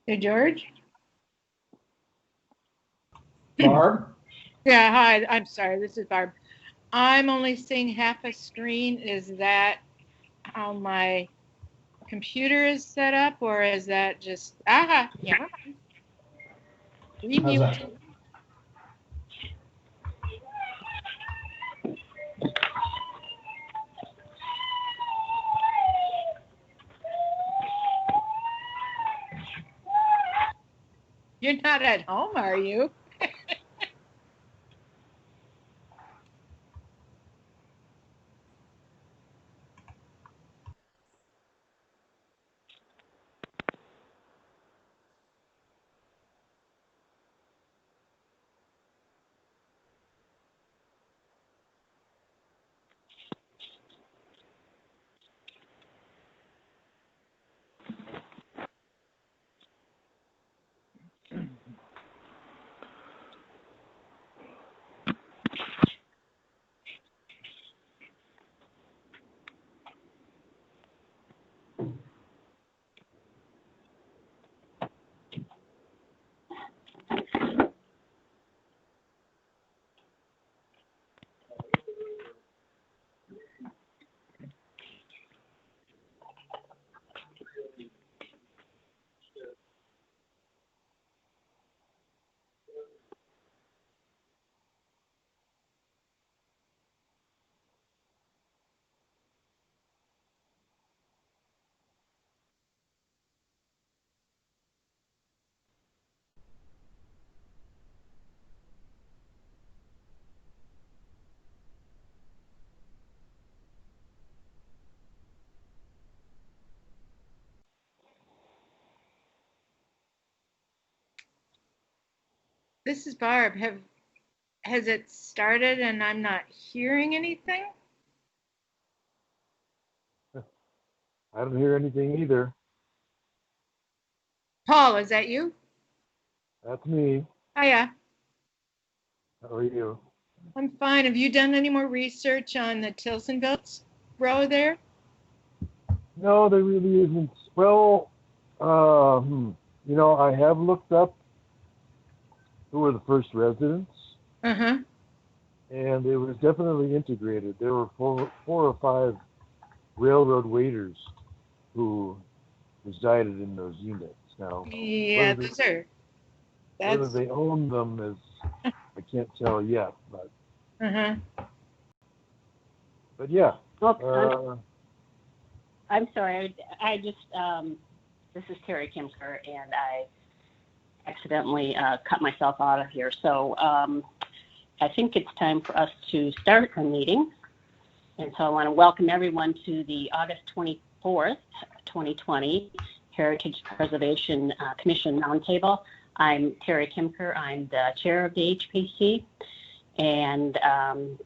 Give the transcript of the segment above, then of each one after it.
Hey, George? Barb? Yeah, hi. I'm sorry. This is Barb. I'm only seeing half a screen. Is that how my computer is set up, or is that just... Aha, never mind. How's that? Remute. You're not at home, are you? This is Barb. Has it started and I'm not hearing anything? I don't hear anything either. Paul, is that you? That's me. Hiya. How are you? I'm fine. Have you done any more research on the Tilsonville row there? No, there really isn't. Well, I have looked up who were the first residents, Uh-huh. and it was definitely integrated. There were four or five railroad waiters who resided in those units. Now, Yeah, whether they own them is I can't tell yet, but Uh-huh. yeah. Well, I'm sorry. I just this is Terry Kimker, and I accidentally cut myself out of here. So I think it's time for us to start our meeting. And so I want to welcome everyone to the August 24th, 2020 Heritage Preservation Commission Roundtable. I'm Terry Kimker. I'm the chair of the HPC. And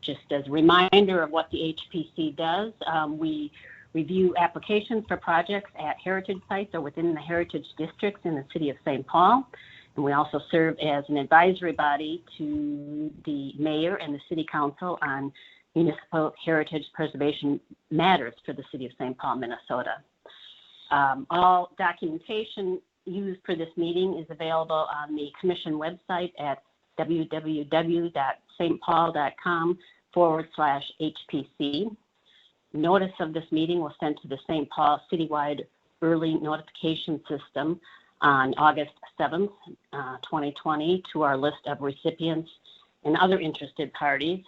just as a reminder of what the HPC does, we review applications for projects at heritage sites or within the heritage districts in the city of St. Paul. And we also serve as an advisory body to the mayor and the city council on municipal heritage preservation matters for the city of St. Paul, Minnesota. All documentation used for this meeting is available on the commission website at www.stpaul.com/HPC. Notice of this meeting was sent to the St. Paul Citywide Early Notification System on August 7th, 2020 to our list of recipients and other interested parties.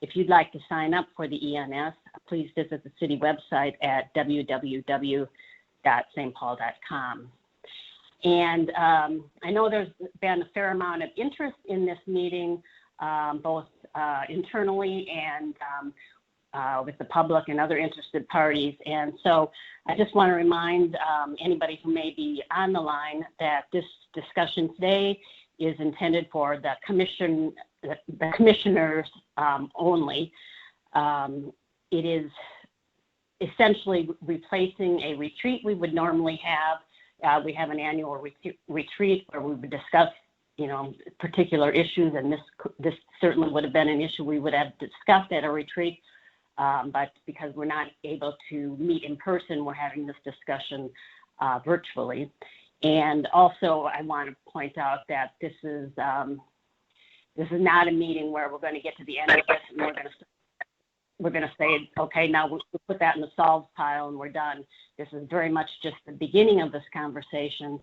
If you'd like to sign up for the ENS, please visit the city website at www.stpaul.com. And I know there's been a fair amount of interest in this meeting, both internally and with the public and other interested parties. And so I just want to remind anybody who may be on the line that this discussion today is intended for the commissioners only. It is essentially replacing a retreat we would normally have. We have an annual retreat where we would discuss, particular issues, and this certainly would have been an issue we would have discussed at a retreat. But because we're not able to meet in person, we're having this discussion virtually. And also, I want to point out that this is not a meeting where we're going to get to the end of this and we're going to say, okay, now we'll put that in the solved pile and we're done. This is very much just the beginning of this conversation,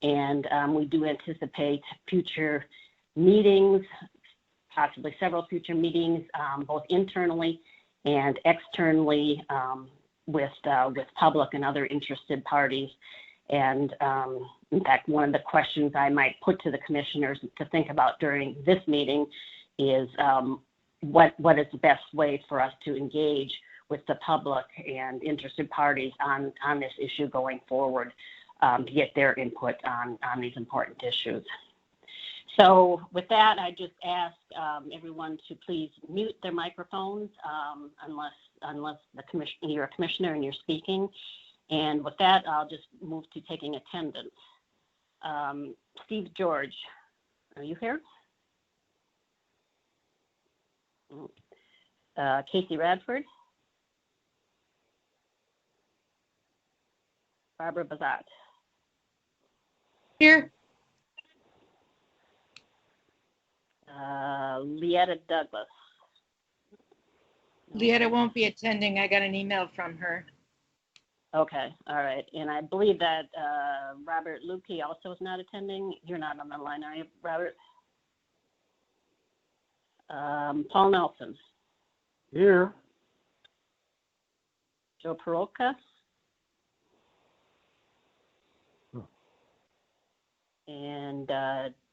and we do anticipate future meetings, possibly several future meetings, both internally and externally with public and other interested parties. And in fact, one of the questions I might put to the commissioners to think about during this meeting is what is the best way for us to engage with the public and interested parties on this issue going forward, to get their input on these important issues. So with that, I just ask everyone to please mute their microphones unless you're a commissioner and you're speaking. And with that, I'll just move to taking attendance. Steve George, are you here? Casey Radford? Barbara Bazat? Here. Leetta Douglas? Leetta won't be attending. I got an email from her. Okay, all right. And I believe that Robert Lukey also is not attending. You're not on the line, are you, Robert? Paul Nelson. Here. Joe Peroka. And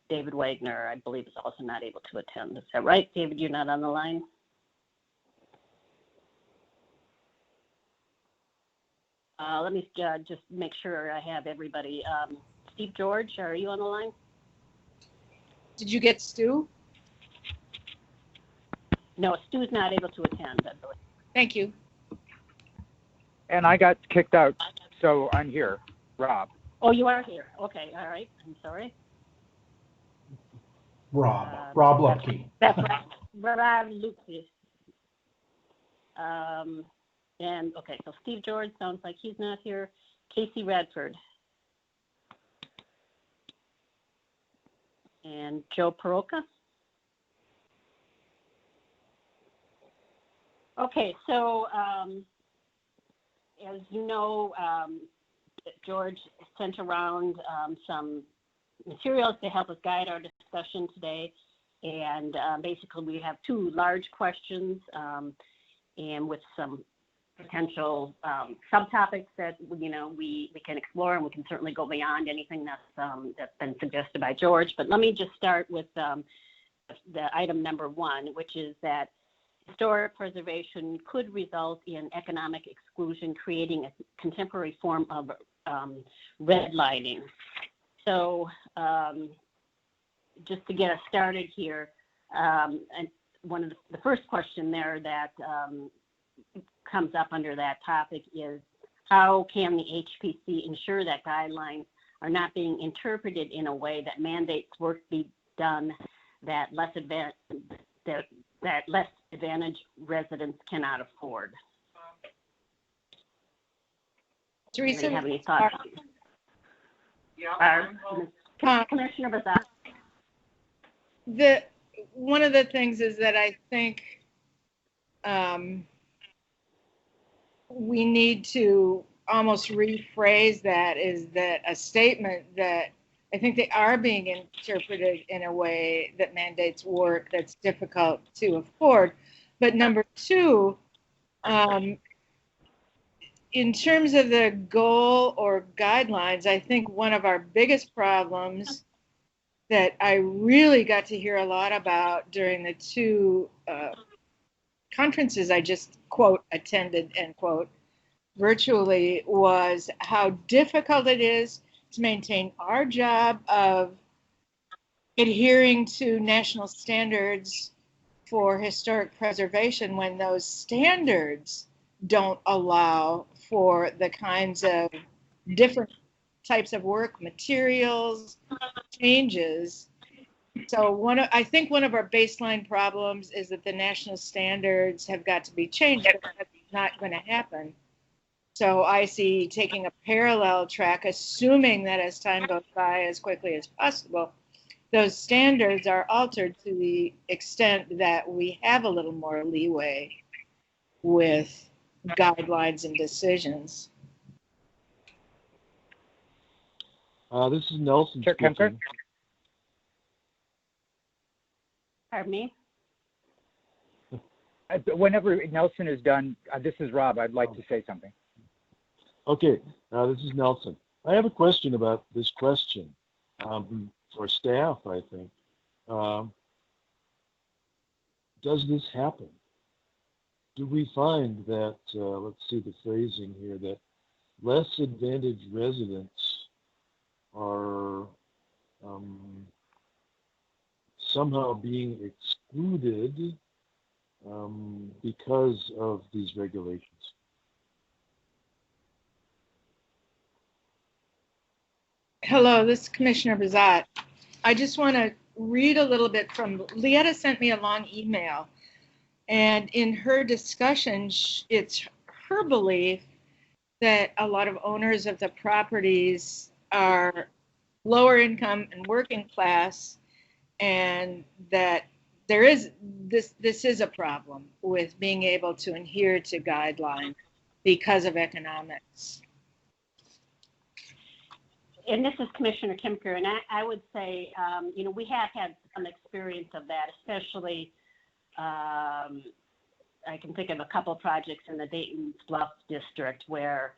David Wagner, I believe, is also not able to attend. Is that right? David, you're not on the line? Let me just make sure I have everybody. Steve George, are you on the line? Did you get Stu? No, Stu's not able to attend, I believe. Thank you. And I got kicked out, so I'm here. Rob. Oh, you are here. Okay, all right. I'm sorry. Rob Lupke. That's right. Rob Lupke. And okay, so Steve George sounds like he's not here. Casey Radford. And Joe Peroka. Okay, so as you know, George sent around some materials to help us guide our discussion today. And basically we have two large questions and with some potential subtopics that we can explore, and we can certainly go beyond anything that's been suggested by George. But let me just start with the item number one, which is that historic preservation could result in economic exclusion, creating a contemporary form of redlining. So just to get us started here, and one of the first question there that comes up under that topic is, how can the HPC ensure that guidelines are not being interpreted in a way that mandates work be done that less advantaged residents cannot afford? Teresa, do you have any thoughts? Commissioner Bazat. One of the things is that I think we need to almost rephrase that, is that a statement that I think they are being interpreted in a way that mandates work that's difficult to afford. But number two, in terms of the goal or guidelines, I think one of our biggest problems that I really got to hear a lot about during the two conferences I just, quote, attended, end quote, virtually, was how difficult it is to maintain our job of adhering to national standards for historic preservation when those standards don't allow for the kinds of different types of work, materials, changes. So I think one of our baseline problems is that the national standards have got to be changed, but that's not going to happen So I see taking a parallel track, assuming that as time goes by as quickly as possible, those standards are altered to the extent that we have a little more leeway with guidelines and decisions. This is Nelson Chair Kemker? speaking. Pardon me? Whenever Nelson is done, this is Rob. I'd like to say something. Okay, this is Nelson. I have a question about this question for staff, I think. Does this happen? Do we find that, let's see the phrasing here, that less advantaged residents are somehow being excluded because of these regulations? Hello, this is Commissioner Bazat. I just want to read a little bit from, Lietta sent me a long email, and in her discussion, it's her belief that a lot of owners of the properties are lower income and working class, and that there is this is a problem with being able to adhere to guidelines because of economics. And this is Commissioner Kimker, and I would say, we have had some experience of that, especially I can think of a couple projects in the Dayton Bluff district where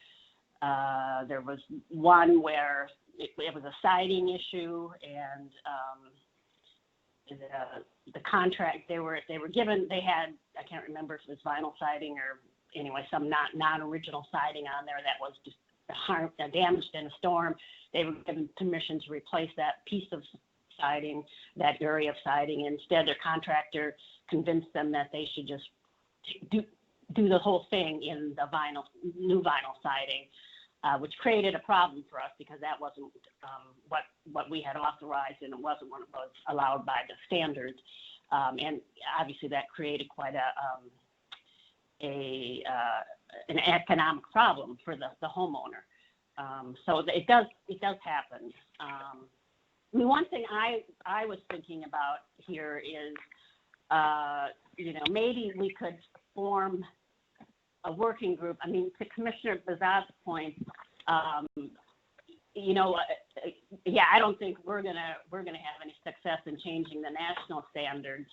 there was one where it was a siding issue, and the contract they were given, they had, I can't remember if it was vinyl siding or anyway, some non-original siding on there that was just damaged in a storm. They were given permission to replace that piece of siding, that area of siding. Instead, their contractor convinced them that they should just do the whole thing in the new vinyl siding, which created a problem for us because that wasn't what we had authorized, and it wasn't what was allowed by the standards. And obviously, that created quite an economic problem for the homeowner. So it does happen. One thing I was thinking about here is, maybe we could form a working group. I mean, to Commissioner Bazat's point, I don't think we're gonna have any success in changing the national standards,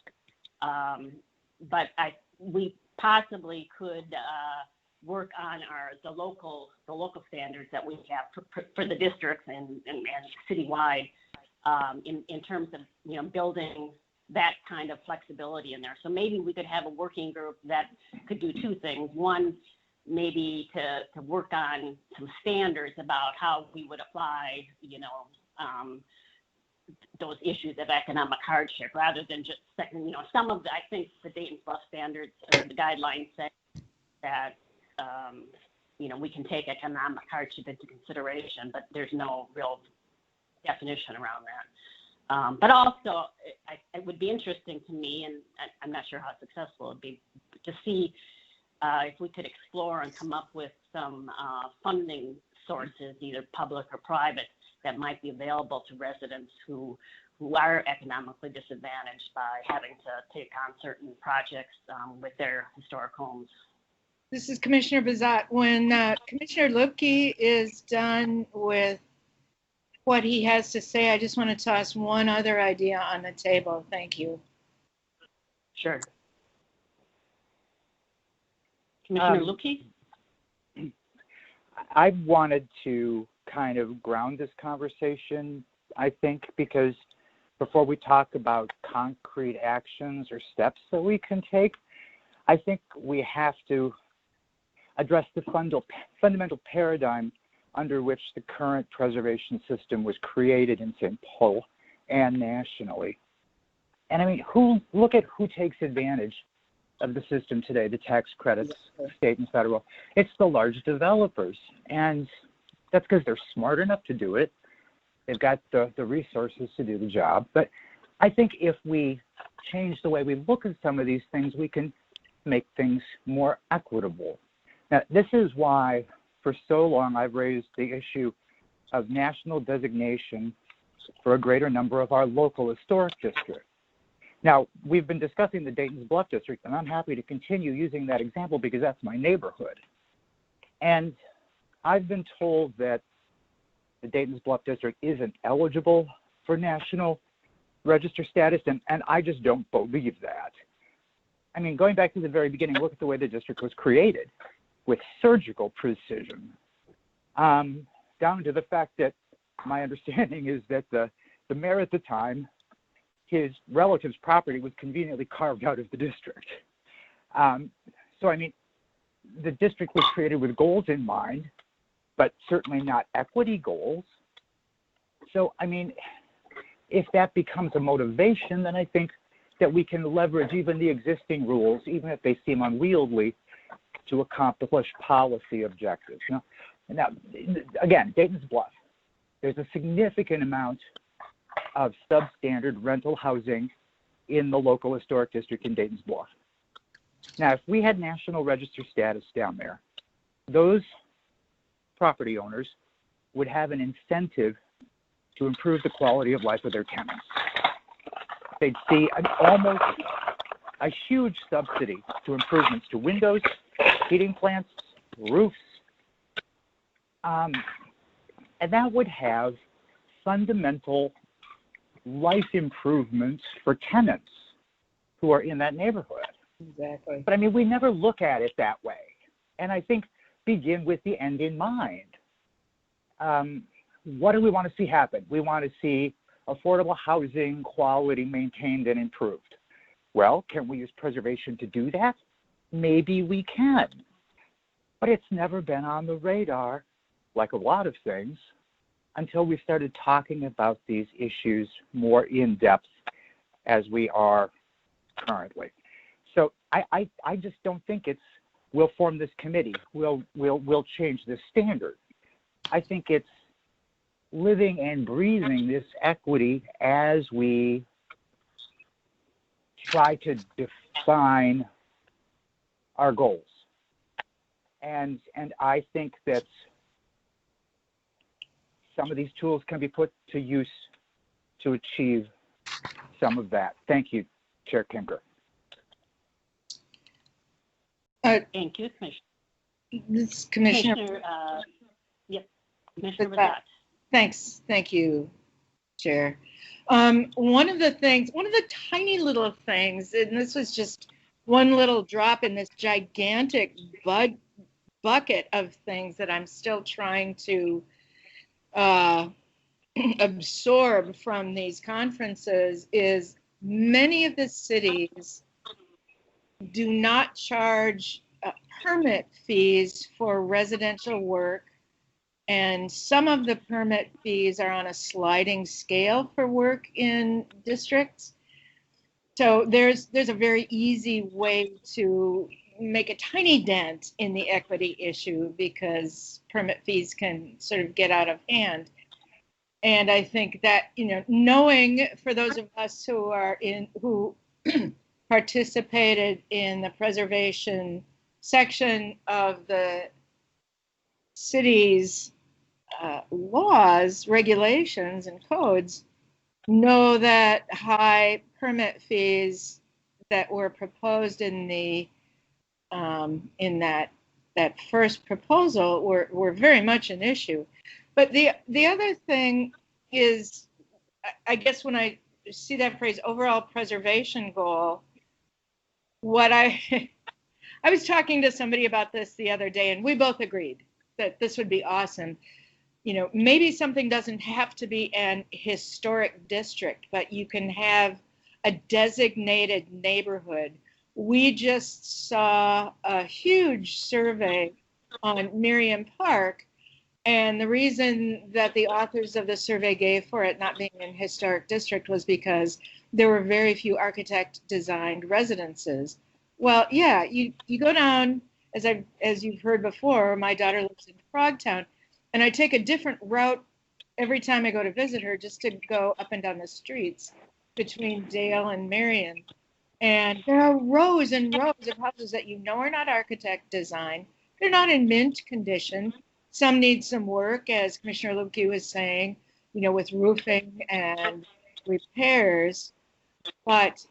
but we possibly could work on the local standards that we have for the districts and citywide, in terms of building that kind of flexibility in there. So maybe we could have a working group that could do two things. One, maybe to work on some standards about how we would apply, those issues of economic hardship, rather than just some of I think the Dayton Bluff standards or the guidelines say that we can take economic hardship into consideration, but there's no real definition around that. But also, it would be interesting to me, and I'm not sure how successful it would be, to see if we could explore and come up with some funding sources, either public or private, that might be available to residents who are economically disadvantaged by having to take on certain projects with their historic homes. This is Commissioner Bazat. When Commissioner Lubke is done with what he has to say, I just want to toss one other idea on the table. Thank you. Sure. Commissioner Lubke? I wanted to kind of ground this conversation, I think, because before we talk about concrete actions or steps that we can take, I think we have to address the fundamental paradigm under which the current preservation system was created in St. Paul and nationally. And I mean, look at who takes advantage of the system today, the tax credits, state and federal. It's the large developers, and that's because they're smart enough to do it. They've got the resources to do the job. But I think if we change the way we look at some of these things, we can make things more equitable. Now, this is why for so long I've raised the issue of national designation for a greater number of our local historic districts. Now, we've been discussing the Dayton's Bluff district, and I'm happy to continue using that example because that's my neighborhood. And I've been told that the Dayton's Bluff district isn't eligible for national register status, and I just don't believe that. I mean, going back to the very beginning, look at the way the district was created with surgical precision, down to the fact that my understanding is that the mayor at the time, his relative's property was conveniently carved out of the district. So, I mean, the district was created with goals in mind, but certainly not equity goals. So, I mean, if that becomes a motivation, then I think that we can leverage even the existing rules, even if they seem unwieldy, to accomplish policy objectives. Now, again, Dayton's Bluff, there's a significant amount of substandard rental housing in the local historic district in Dayton's Bluff. Now, if we had national register status down there, those property owners would have an incentive to improve the quality of life of their tenants. They'd see almost a huge subsidy to improvements to windows, heating plants, roofs, and that would have fundamental life improvements for tenants who are in that neighborhood. Exactly. But I mean, we never look at it that way. And I think begin with the end in mind. What do we want to see happen? We want to see affordable housing quality maintained and improved. Well, can we use preservation to do that? Maybe we can. But it's never been on the radar, like a lot of things, until we started talking about these issues more in depth as we are currently. So I just don't think we'll form this committee, we'll change this standard. I think it's living and breathing this equity as we try to define our goals. And I think that some of these tools can be put to use to achieve some of that. Thank you, Chair Kimker. Thank you, Commissioner. This Commissioner. Commissioner Rosat. Thanks. Thank you, Chair. One of the tiny little things, and this was just one little drop in this gigantic bucket of things that I'm still trying to absorb from these conferences, is many of the cities do not charge permit fees for residential work, and some of the permit fees are on a sliding scale for work in districts. So there's a very easy way to make a tiny dent in the equity issue because permit fees can sort of get out of hand. And I think that, knowing for those of us who participated in the preservation section of the city's laws, regulations, and codes, know that high permit fees that were proposed in the in that first proposal were very much an issue. But the other thing is, I guess when I see that phrase, overall preservation goal, what I was talking to somebody about this the other day, and we both agreed that this would be awesome. Maybe something doesn't have to be an historic district, but you can have a designated neighborhood. We just saw a huge survey on Miriam Park, and the reason that the authors of the survey gave for it not being an historic district was because there were very few architect-designed residences. Well, yeah, you go down, as you've heard before, my daughter lives in Frogtown, and I take a different route every time I go to visit her just to go up and down the streets between Dale and Marion. And there are rows and rows of houses that are not architect designed. They're not in mint condition. Some need some work, as Commissioner Lubke was saying, with roofing and repairs. But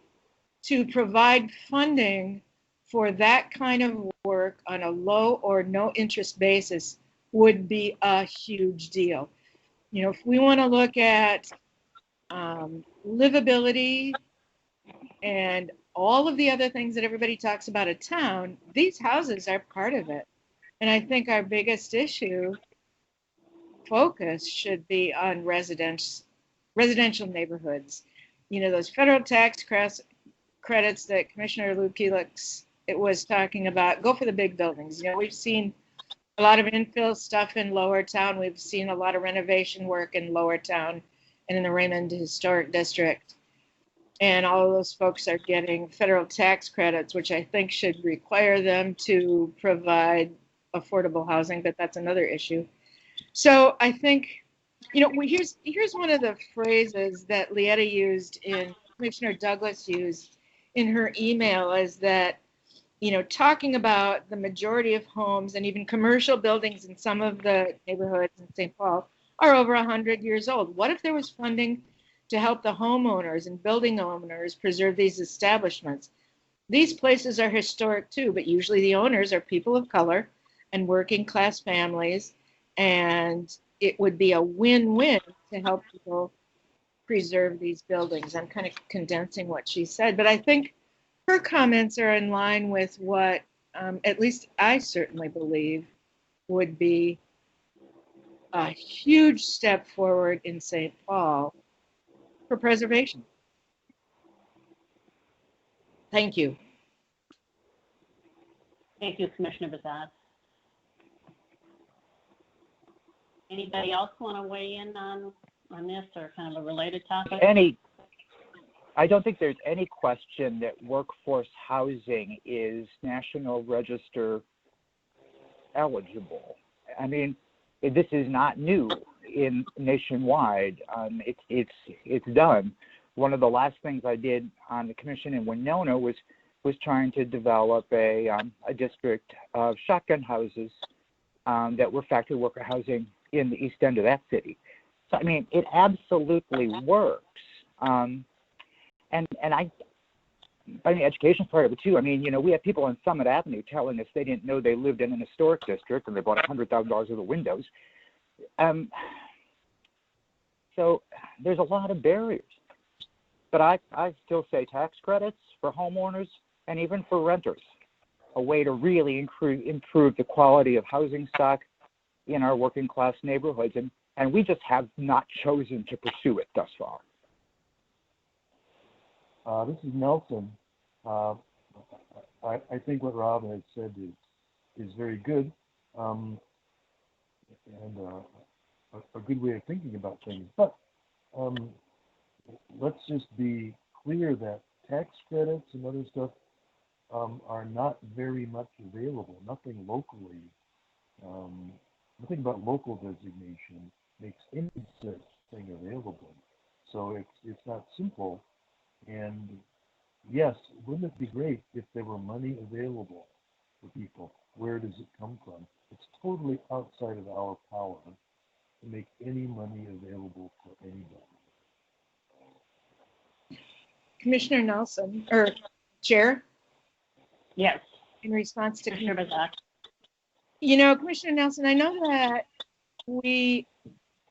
to provide funding for that kind of work on a low or no interest basis would be a huge deal. If we want to look at livability and all of the other things that everybody talks about a town, these houses are part of it. And I think our biggest focus should be on residential neighborhoods. Those federal tax credits that Commissioner Lukey was talking about, go for the big buildings. We've seen a lot of infill stuff in Lower Town. We've seen a lot of renovation work in Lower Town and in the Raymond Historic District. And all of those folks are getting federal tax credits, which I think should require them to provide affordable housing, but that's another issue. So I think, here's one of the phrases that Lietta used Commissioner Douglas used in her email, is that, talking about the majority of homes and even commercial buildings in some of the neighborhoods in St. Paul are over 100 years old. What if there was funding to help the homeowners and building owners preserve these establishments? These places are historic too, but usually the owners are people of color and working class families, and it would be a win-win to help people preserve these buildings. I'm kind of condensing what she said, but I think her comments are in line with what, at least I certainly believe, would be a huge step forward in St. Paul for preservation. Thank you. Thank you, Commissioner Bazad. Anybody else want to weigh in on this, or kind of a related topic? I don't think there's any question that workforce housing is National Register eligible. I mean, this is not new in nationwide. It's done. One of the last things I did on the commission in Winona was trying to develop a district of shotgun houses that were factory worker housing in the east end of that city. So I mean, it absolutely works. And I mean, the education part of it too. I mean, we have people on Summit Avenue telling us they didn't know they lived in an historic district and they bought $100,000 worth of windows. So there's a lot of barriers. But I still say tax credits for homeowners and even for renters, a way to really improve the quality of housing stock in our working class neighborhoods. And we just have not chosen to pursue it thus far. This is Nelson. I think what Rob has said is very good, and a good way of thinking about things. But let's just be clear that tax credits and other stuff are not very much available. Nothing locally, nothing about local designation makes any such thing available. So it's not simple. And yes, wouldn't it be great if there were money available for people? Where does it come from? It's totally outside of our power to make any money available for anybody. Commissioner Nelson, or Chair? Yes. In response to Commissioner Bazak. Commissioner Nelson, I know that we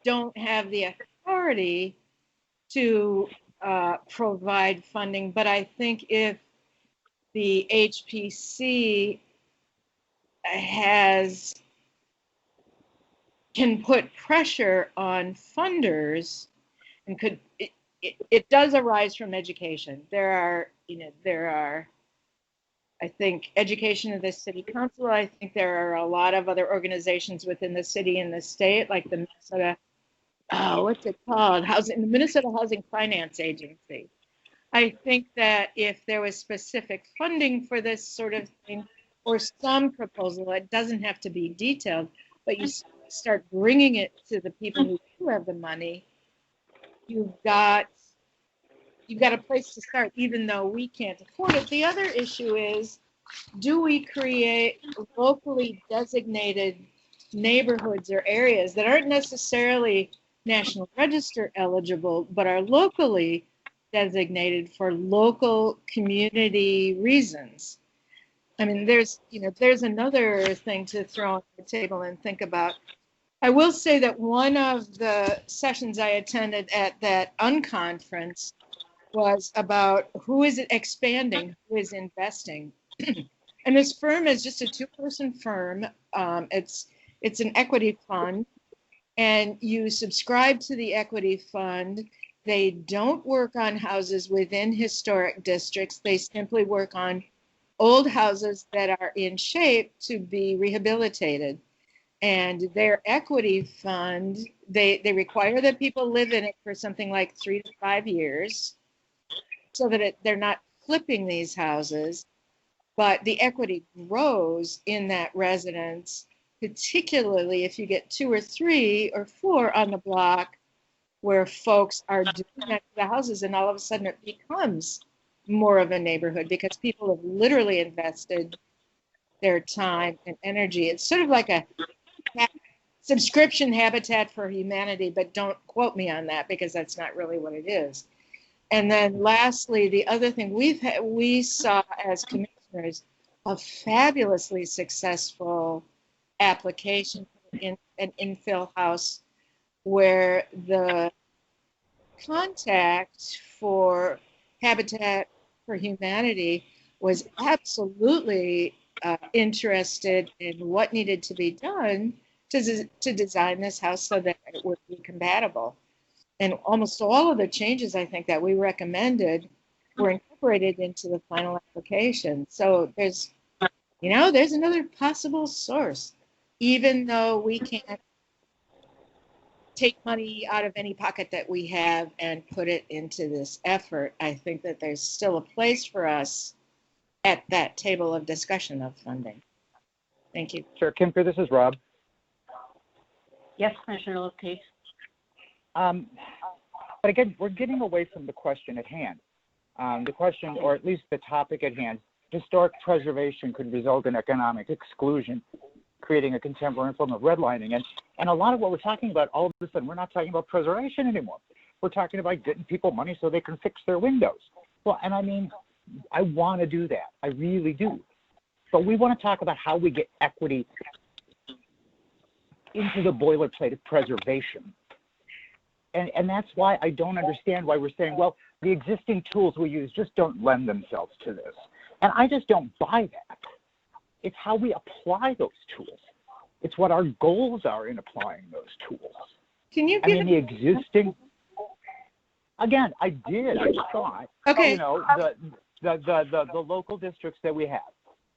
don't have the authority to provide funding, but I think if the HPC can put pressure on funders, and it does arise from education. There are I think education of the city council. I think there are a lot of other organizations within the city and the state, like the Minnesota, what's it called? The Minnesota Housing Finance Agency. I think that if there was specific funding for this sort of thing, or some proposal, it doesn't have to be detailed, but you start bringing it to the people who do have the money, you've got a place to start, even though we can't afford it. The other issue is, do we create locally designated neighborhoods or areas that aren't necessarily National Register eligible, but are locally designated for local community reasons. I mean, there's another thing to throw on the table and think about. I will say that one of the sessions I attended at that unconference was about who is expanding, who is investing. And this firm is just a two-person firm. It's an equity fund, and you subscribe to the equity fund. They don't work on houses within historic districts. They simply work on old houses that are in shape to be rehabilitated. And their equity fund, they require that people live in it for something like 3 to 5 years so that they're not flipping these houses. But the equity grows in that residence, particularly if you get 2 or 3 or 4 on the block where folks are doing that to the houses, and all of a sudden it becomes more of a neighborhood because people have literally invested their time and energy. It's sort of like a subscription Habitat for Humanity, but don't quote me on that because that's not really what it is. And then lastly, the other thing we saw as commissioners, a fabulously successful application in an infill house where the contact for Habitat for Humanity was absolutely interested in what needed to be done to design this house so that it would be compatible. And almost all of the changes, I think, that we recommended were incorporated into the final application. So there's another possible source, even though we can't take money out of any pocket that we have and put it into this effort. I think that there's still a place for us at that table of discussion of funding. Thank you. Sure, Kimper, this is Rob. Yes, Commissioner Lopez. But again, we're getting away from the question at hand. The question, or at least the topic at hand, historic preservation could result in economic exclusion, creating a contemporary form of redlining. And a lot of what we're talking about, all of a sudden, we're not talking about preservation anymore. We're talking about getting people money so they can fix their windows. Well, and I mean, I want to do that. I really do. But we want to talk about how we get equity into the boilerplate of preservation. And that's why I don't understand why we're saying, well, the existing tools we use just don't lend themselves to this. And I just don't buy that. It's how we apply those tools. It's what our goals are in applying those tools. Can you give the existing, again, I thought, okay. You know, the local districts that we have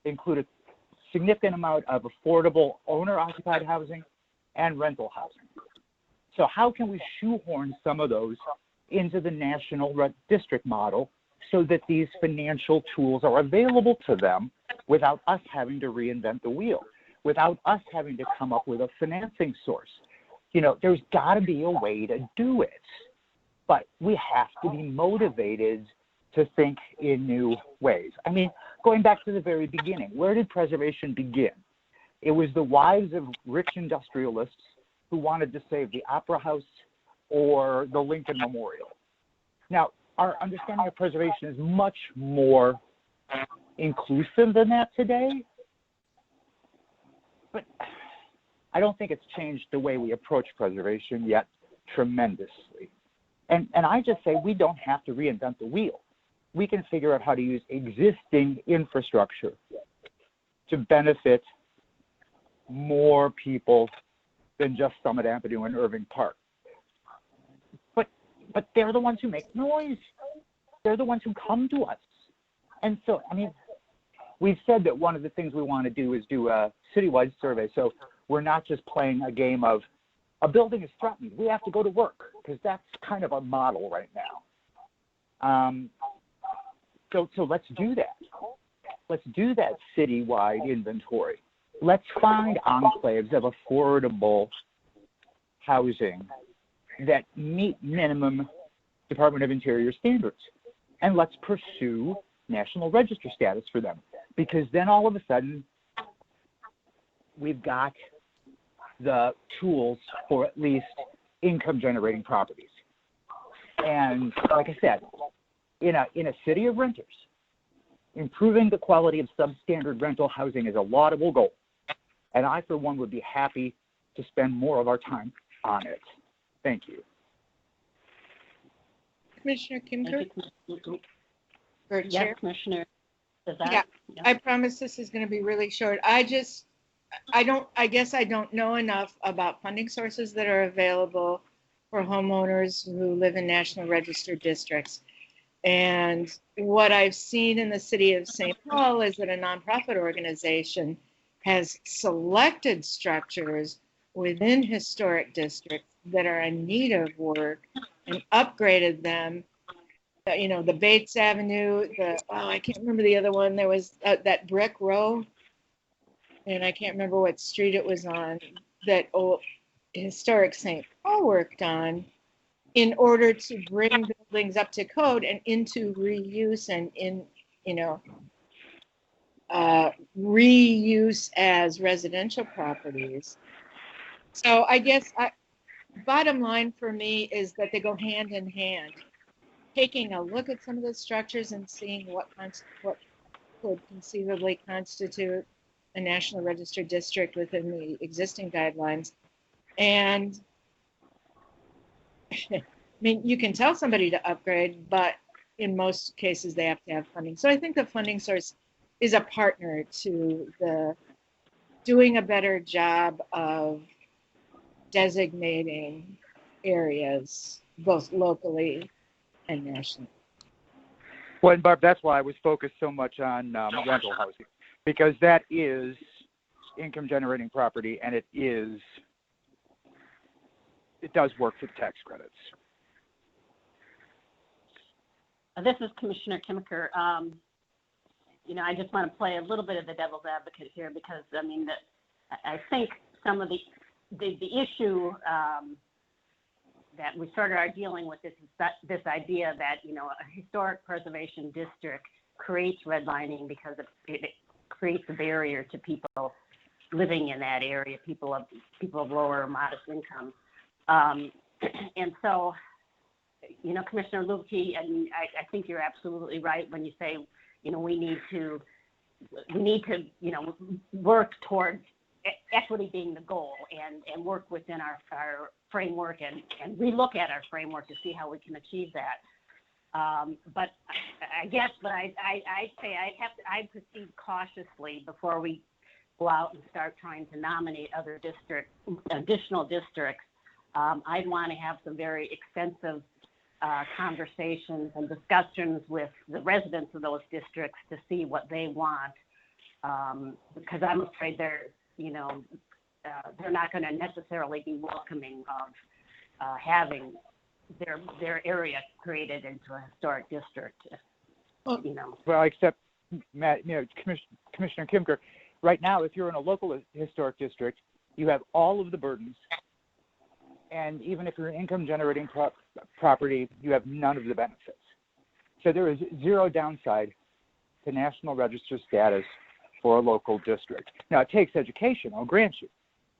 include a significant amount of affordable owner-occupied housing and rental housing. So how can we shoehorn some of those into the national district model so that these financial tools are available to them without us having to reinvent the wheel, without us having to come up with a financing source? You know, there's got to be a way to do it, but we have to be motivated to think in new ways. I mean, going back to the very beginning, where did preservation begin? It was the wives of rich industrialists who wanted to save the Opera House or the Lincoln Memorial. Now, our understanding of preservation is much more inclusive than that today, but I don't think it's changed the way we approach preservation yet tremendously. And I just say we don't have to reinvent the wheel. We can figure out how to use existing infrastructure to benefit more people than just Summit Avenue and Irving Park. But they're the ones who make noise. They're the ones who come to us. And so, I mean, we've said that one of the things we want to do is do a citywide survey. So we're not just playing a game of a building is threatened, we have to go to work, because that's kind of our model right now. So let's do that. Let's do that citywide inventory. Let's find enclaves of affordable housing that meet minimum Department of Interior standards. And let's pursue National Register status for them, because then all of a sudden we've got the tools for at least income generating properties. And like I said, in a city of renters, improving the quality of substandard rental housing is a laudable goal. And I, for one, would be happy to spend more of our time on it. Thank you. Commissioner Kimker? Or Yes, Chair? Commissioner. Does that? Yeah, Yeah. I promise this is going to be really short. I guess I don't know enough about funding sources that are available for homeowners who live in National Register districts. And what I've seen in the city of St. Paul is that a nonprofit organization has selected structures within historic districts that are in need of work and upgraded them. You know, the Bates Avenue, I can't remember the other one. There was that brick row, and I can't remember what street it was on, that old historic St. Paul worked on in order to bring buildings up to code and into reuse and reuse as residential properties. So I guess bottom line for me is that they go hand in hand. Taking a look at some of the structures and seeing what could conceivably constitute a National Register district within the existing guidelines. And I mean, you can tell somebody to upgrade, but in most cases they have to have funding. So I think the funding source is a partner to the doing a better job of designating areas, both locally and nationally. Well, and Barb, that's why I was focused so much on rental housing, because that is income generating property, and it does work for the tax credits. This is Commissioner Kimker. I just want to play a little bit of the devil's advocate here because, I mean, I think some of the issue that we sort of are dealing with this idea that, a historic preservation district creates redlining because it creates a barrier to people living in that area, people of lower or modest income. And so, Commissioner Lubke, and I think you're absolutely right when you say, we need to work towards equity being the goal and work within our framework and relook at our framework to see how we can achieve that. But I guess what I'd say I'd proceed cautiously before we go out and start trying to nominate additional districts. I'd want to have some very extensive conversations and discussions with the residents of those districts to see what they want, because I'm afraid they're not going to necessarily be welcoming of having their area created into a historic district. Well, except Matt, Commissioner Kimker, right now, if you're in a local historic district, you have all of the burdens. And even if you're an income-generating property, you have none of the benefits. So there is zero downside to National Register status for a local district. Now, it takes education, I'll grant you,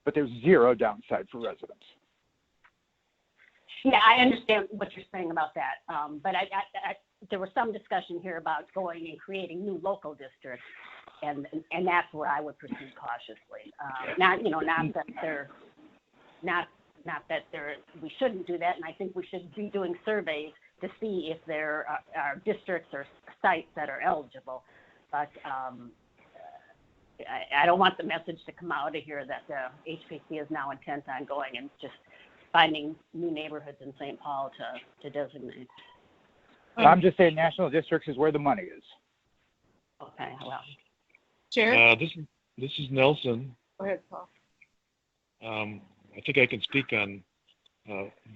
but there's zero downside for residents. Yeah, I understand what you're saying about that. But there was some discussion here about going and creating new local districts, and that's where I would proceed cautiously. We shouldn't do that, and I think we should be doing surveys to see if there are districts or sites that are eligible. But I don't want the message to come out of here that the HPC is now intent on going and just finding new neighborhoods in St. Paul to designate. I'm just saying national districts is where the money is. Okay, well. Chair? This is Nelson. Go ahead, Paul. I think I can speak on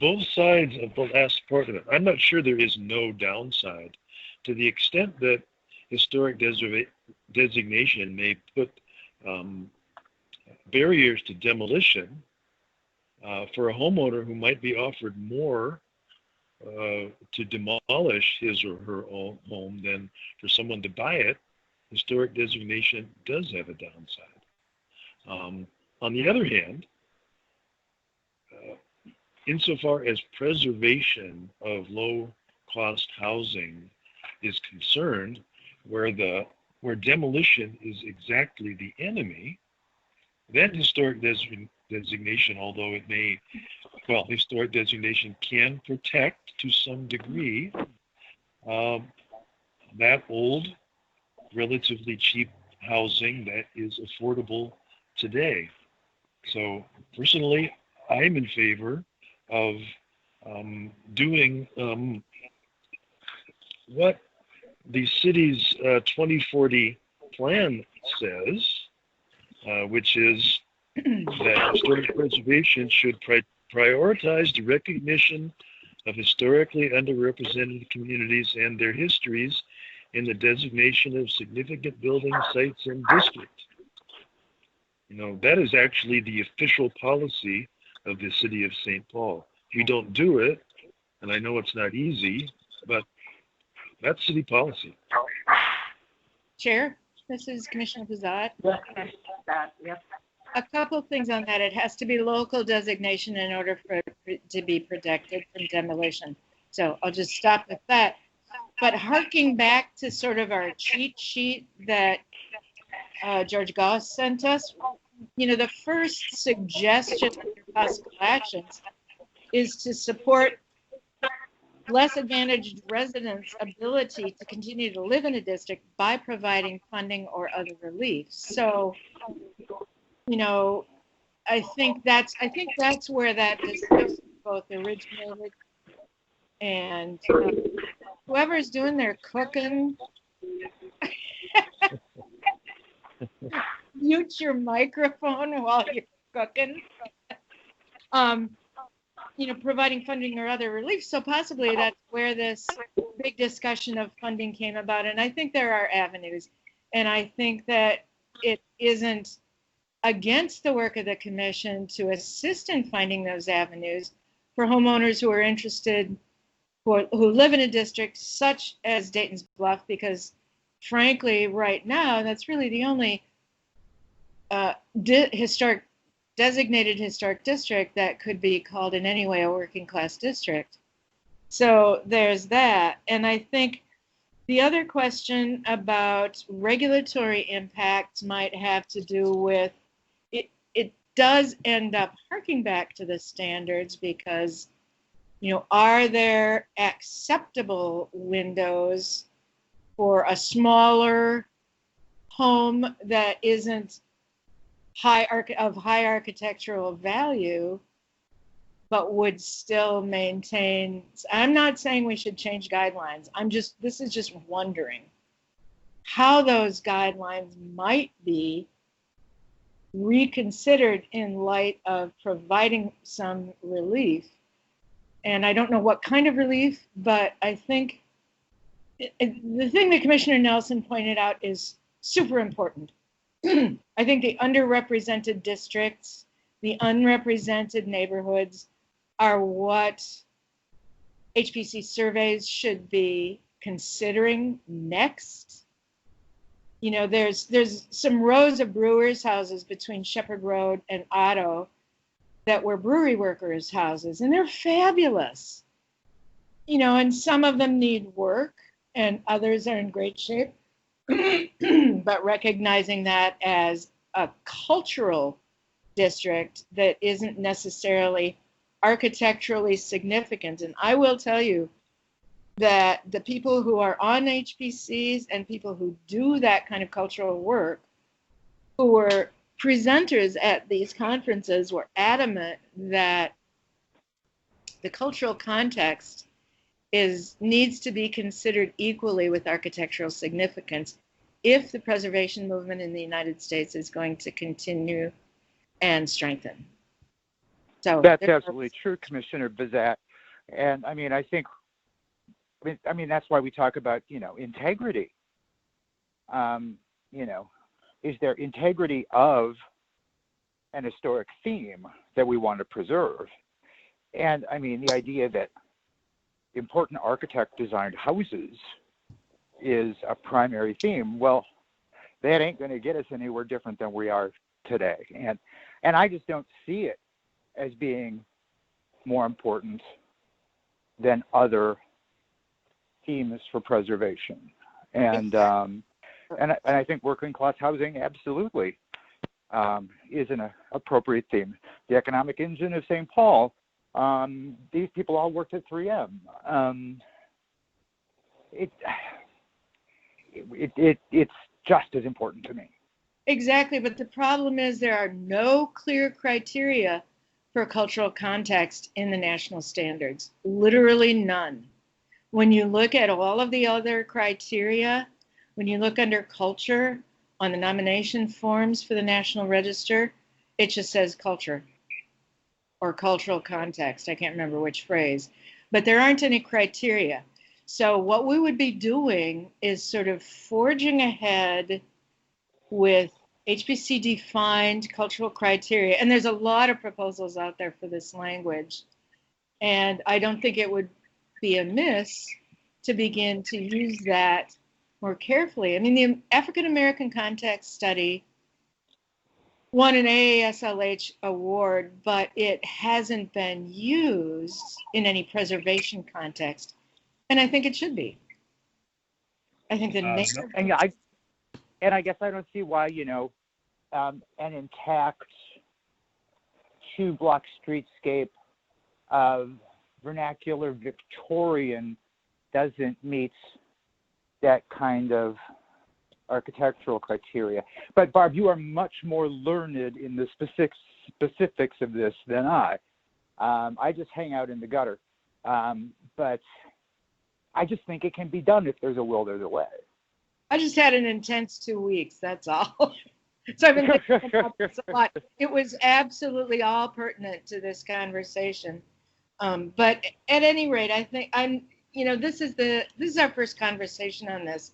both sides of the last part of it. I'm not sure there is no downside to the extent that historic designation may put barriers to demolition for a homeowner who might be offered more to demolish his or her own home than for someone to buy it. Historic designation does have a downside. On the other hand, insofar as preservation of low-cost housing is concerned, where demolition is exactly the enemy, then historic designation, although historic designation can protect to some degree that old, relatively cheap housing that is affordable today. So personally, I'm in favor of doing what the city's 2040 plan says, which is that historic preservation should prioritize the recognition of historically underrepresented communities and their histories in the designation of significant building sites and districts. That is actually the official policy of the city of St. Paul. If you don't do it, and I know it's not easy, but that's city policy. Chair, this is Commissioner Pizat. Yep. A couple things on that. It has to be local designation in order for it to be protected from demolition. So I'll just stop with that. But harking back to sort of our cheat sheet that George Goss sent us, the first suggestion under possible actions is to support less advantaged residents' ability to continue to live in a district by providing funding or other relief. So, I think that's where that discussion both originated, and whoever's doing their cooking, mute your microphone while you're cooking. Providing funding or other relief. So possibly that's where this big discussion of funding came about. And I think there are avenues. And I think that it isn't against the work of the commission to assist in finding those avenues for homeowners who are interested, who live in a district such as Dayton's Bluff, because frankly, right now, that's really the only designated historic district that could be called in any way a working class district. So there's that. And I think the other question about regulatory impacts might have to do with it does end up harking back to the standards because, are there acceptable windows for a smaller home that isn't high architectural value, but would still maintain? I'm not saying we should change guidelines. This is just wondering how those guidelines might be reconsidered in light of providing some relief. And I don't know what kind of relief, but I think the thing that Commissioner Nelson pointed out is super important. I think the underrepresented districts, the unrepresented neighborhoods are what HPC surveys should be considering next. There's some rows of brewers' houses between Shepherd Road and Otto that were brewery workers' houses, and they're fabulous. And some of them need work and others are in great shape. But recognizing that as a cultural district that isn't necessarily architecturally significant. And I will tell you that the people who are on HPCs and people who do that kind of cultural work, who were presenters at these conferences, were adamant that the cultural context needs to be considered equally with architectural significance if the preservation movement in the United States is going to continue and strengthen. So that's absolutely true, Commissioner Bizat. And I think that's why we talk about, integrity. Is there integrity of an historic theme that we want to preserve? And the idea that important architect designed houses is a primary theme, well, that ain't going to get us anywhere different than we are today. And I just don't see it as being more important than other themes for preservation. And I think working class housing absolutely is an appropriate theme. The economic engine of St. Paul, these people all worked at 3M. It's just as important to me. Exactly, but the problem is there are no clear criteria for cultural context in the national standards. Literally none. When you look at all of the other criteria, when you look under culture on the nomination forms for the National Register, it just says culture or cultural context. I can't remember which phrase, but there aren't any criteria. So what we would be doing is sort of forging ahead with HBC defined cultural criteria. And there's a lot of proposals out there for this language. And I don't think it would be amiss to begin to use that more carefully. I mean, the African American Context Study won an AASLH award, but it hasn't been used in any preservation context. And I think it should be. I think the and I guess I don't see why, an intact 2-block streetscape of vernacular Victorian doesn't meet that kind of architectural criteria. But Barb, you are much more learned in the specifics of this than I. I just hang out in the gutter. But I just think it can be done. If there's a will, there's a way. I just had an intense 2 weeks, that's all. So I've been thinking about this a lot. It was absolutely all pertinent to this conversation. But at any rate, I think this is our first conversation on this.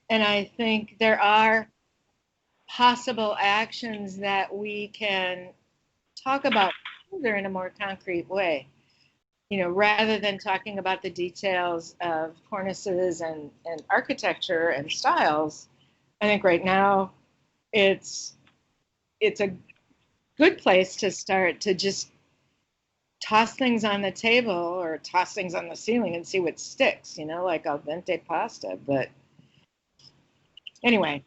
And I think there are possible actions that we can talk about further in a more concrete way. Rather than talking about the details of cornices and architecture and styles, I think right now it's a good place to start to just toss things on the table or toss things on the ceiling and see what sticks, like al dente pasta. But anyway,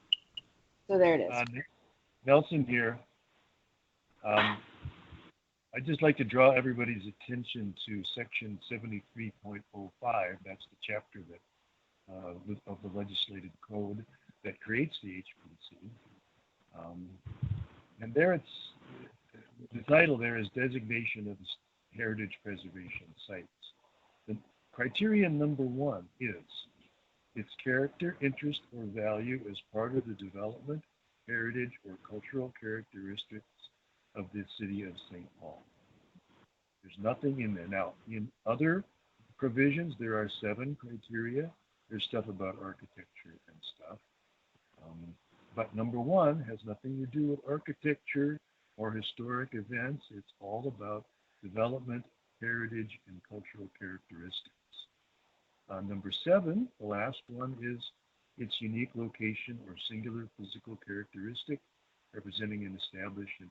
so there it is. Nelson here. I'd just like to draw everybody's attention to section 73.05. That's the chapter that of the legislative code that creates the HPC. And there the title there is Designation of Heritage Preservation Sites. The criterion number 1 is its character, interest, or value as part of the development, heritage, or cultural characteristics of the city of St. Paul. There's nothing in there. Now, in other provisions, there are 7 criteria. There's stuff about architecture and stuff. But number 1 has nothing to do with architecture or historic events. It's all about development, heritage, and cultural characteristics. Number 7, the last one, is its unique location or singular physical characteristic representing an established and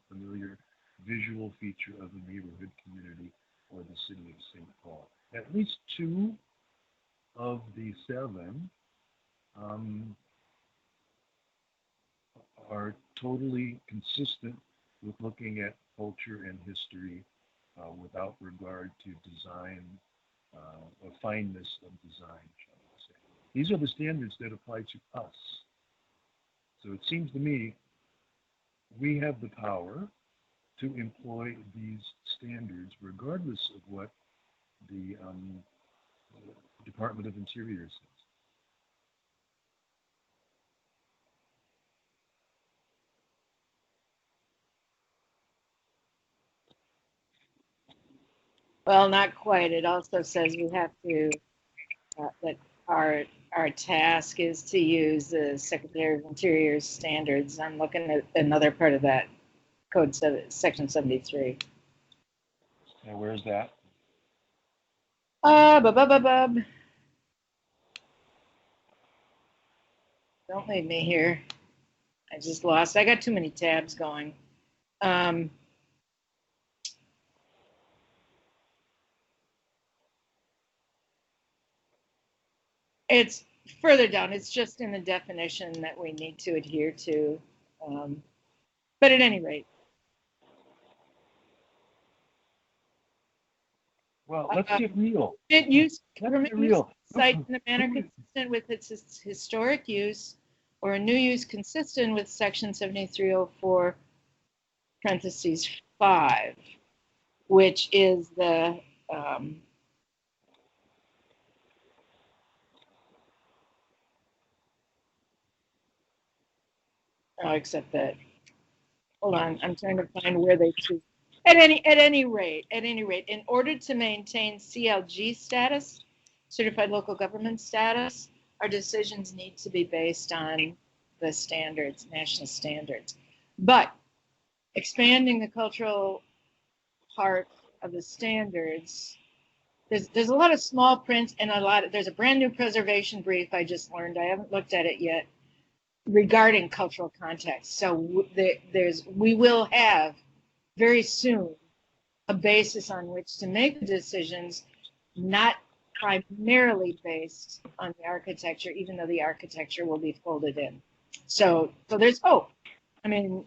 familiar visual feature of the neighborhood, community, or the city of St. Paul. At least 2 of the 7 are totally consistent with looking at culture and history without regard to design or fineness of design, shall we say. These are the standards that apply to us. So it seems to me we have the power to employ these standards regardless of what the Department of Interior says. Well, not quite. It also says we have to, that our task is to use the Secretary of Interior's standards. I'm looking at another part of that code, section 73. And where's that? Don't leave me here. I just lost. I got too many tabs going. It's further down. It's just in the definition that we need to adhere to. But at any rate. Well, let's get real. Use Let's get real. site in a manner consistent with its historic use, or a new use consistent with Section 7304, parentheses 5, which is the except that. Hold on, I'm trying to find where they choose. At any rate, in order to maintain CLG status, certified local government status, our decisions need to be based on the standards, national standards. But expanding the cultural part of the standards, there's a lot of small print and there's a brand new preservation brief I just learned. I haven't looked at it yet regarding cultural context. So we will have very soon a basis on which to make the decisions, not primarily based on the architecture, even though the architecture will be folded in. So there's hope. I mean,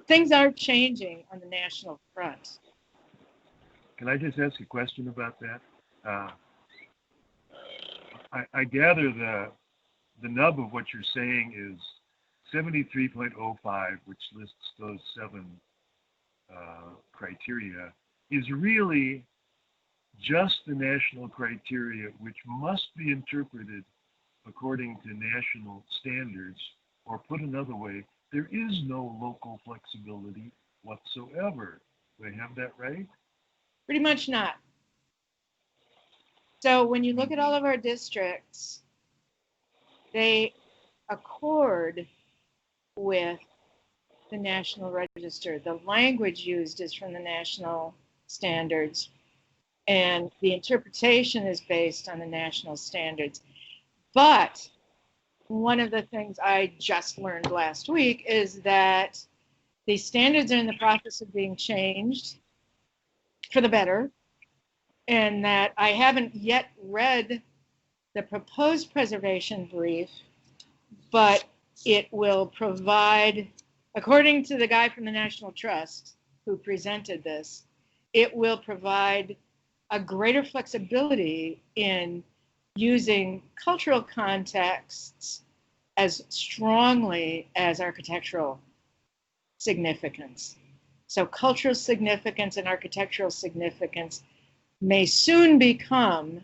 things are changing on the national front. Can I just ask a question about that? I gather the nub of what you're saying is 73.05, which lists those 7 criteria, is really just the national criteria, which must be interpreted according to national standards, or put another way, there is no local flexibility whatsoever. Do I have that right? Pretty much not. So when you look at all of our districts, they accord with the National Register. The language used is from the national standards, and the interpretation is based on the national standards. But one of the things I just learned last week is that the standards are in the process of being changed for the better, and that I haven't yet read the proposed preservation brief, but it will provide, according to the guy from the National Trust who presented this, it will provide a greater flexibility in using cultural contexts as strongly as architectural significance. So cultural significance and architectural significance may soon become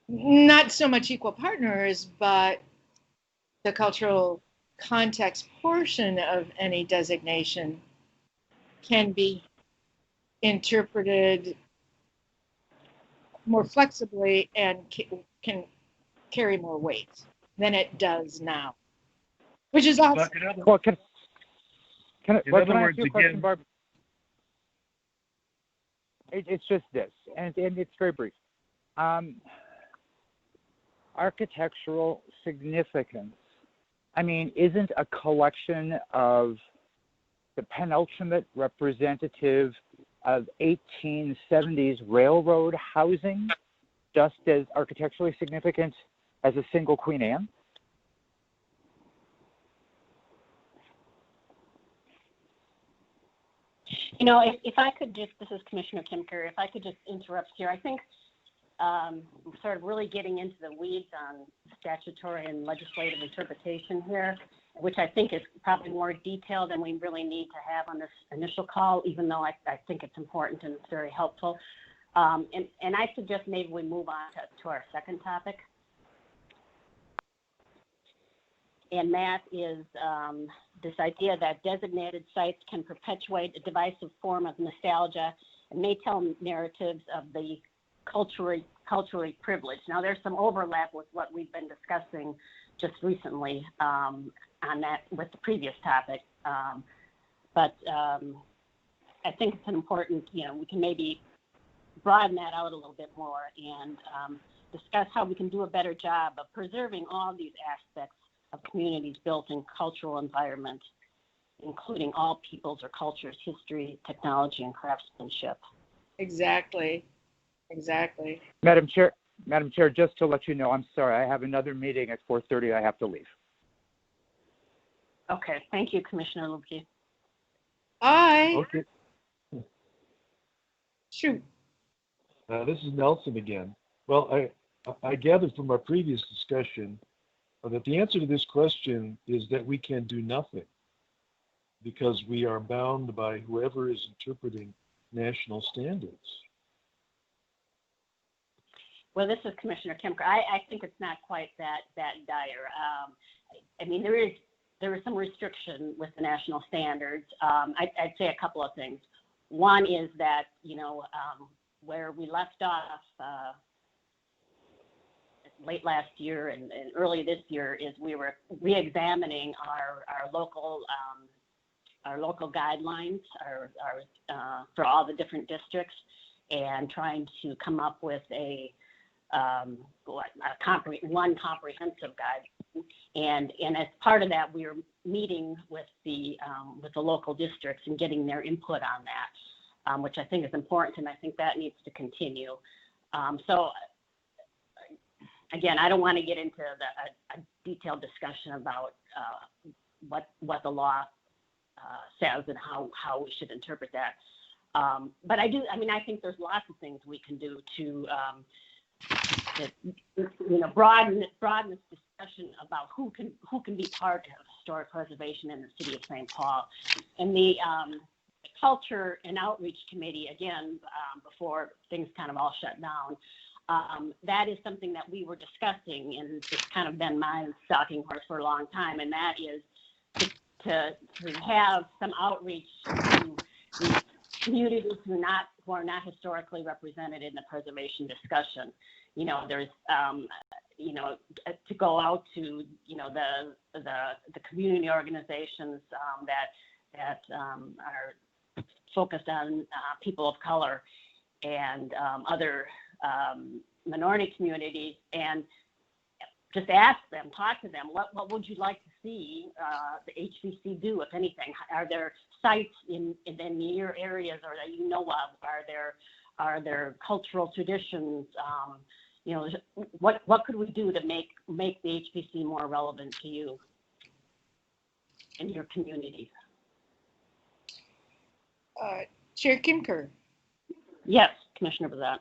not so much equal partners, but the cultural context portion of any designation can be interpreted more flexibly and can carry more weight than it does now, which is awesome. Well, can I ask you a question, Barb? It's just this, and it's very brief. Architectural significance. I mean, isn't a collection of the penultimate representative of 1870s railroad housing just as architecturally significant as a single Queen Anne? You know, if I could just, this is Commissioner Kimker, if I could just interrupt here. I think sort of really getting into the weeds on statutory and legislative interpretation here, which I think is probably more detailed than we really need to have on this initial call, even though I think it's important and it's very helpful. And I suggest maybe we move on to our second topic. And that is this idea that designated sites can perpetuate a divisive form of nostalgia and may tell narratives of the culturally privileged. Now, there's some overlap with what we've been discussing just recently on that with the previous topic. But I think it's an important, we can maybe broaden that out a little bit more and discuss how we can do a better job of preserving all these aspects of communities built in cultural environment, including all peoples or cultures, history, technology, and craftsmanship. Exactly. Madam Chair, Madam Chair, just to let you know, I'm sorry, I have another meeting at 4:30. I have to leave. Okay, thank you, Commissioner Lubke. Okay. Shoot. This is Nelson again. Well, I gathered from our previous discussion that the answer to this question is that we can do nothing because we are bound by whoever is interpreting national standards. Well, this is Commissioner Kemker. I think it's not quite that dire. I mean, there is some restriction with the national standards. I'd say a couple of things. One is that, where we left off late last year and early this year is we were re-examining our local guidelines for all the different districts and trying to come up with one comprehensive guide. And as part of that, we were meeting with the local districts and getting their input on that, which I think is important, and I think that needs to continue. So again, I don't want to get into a detailed discussion about what the law says and how we should interpret that. But I think there's lots of things we can do to broaden this discussion about who can be part of historic preservation in the city of St. Paul. And the Culture and Outreach Committee, again, before things kind of all shut down, that is something that we were discussing, and it's kind of been my stalking horse for a long time, and that is to have some outreach to the communities who are not historically represented in the preservation discussion. There's to go out to the community organizations that are focused on people of color and other minority communities, and just ask them, talk to them, what would you like to see the HBC do, if anything? Are there sites in your areas or that you know of? Are there cultural traditions? What could we do to make the HBC more relevant to you and your community? Chair Kimker. Yes, Commissioner Bazat.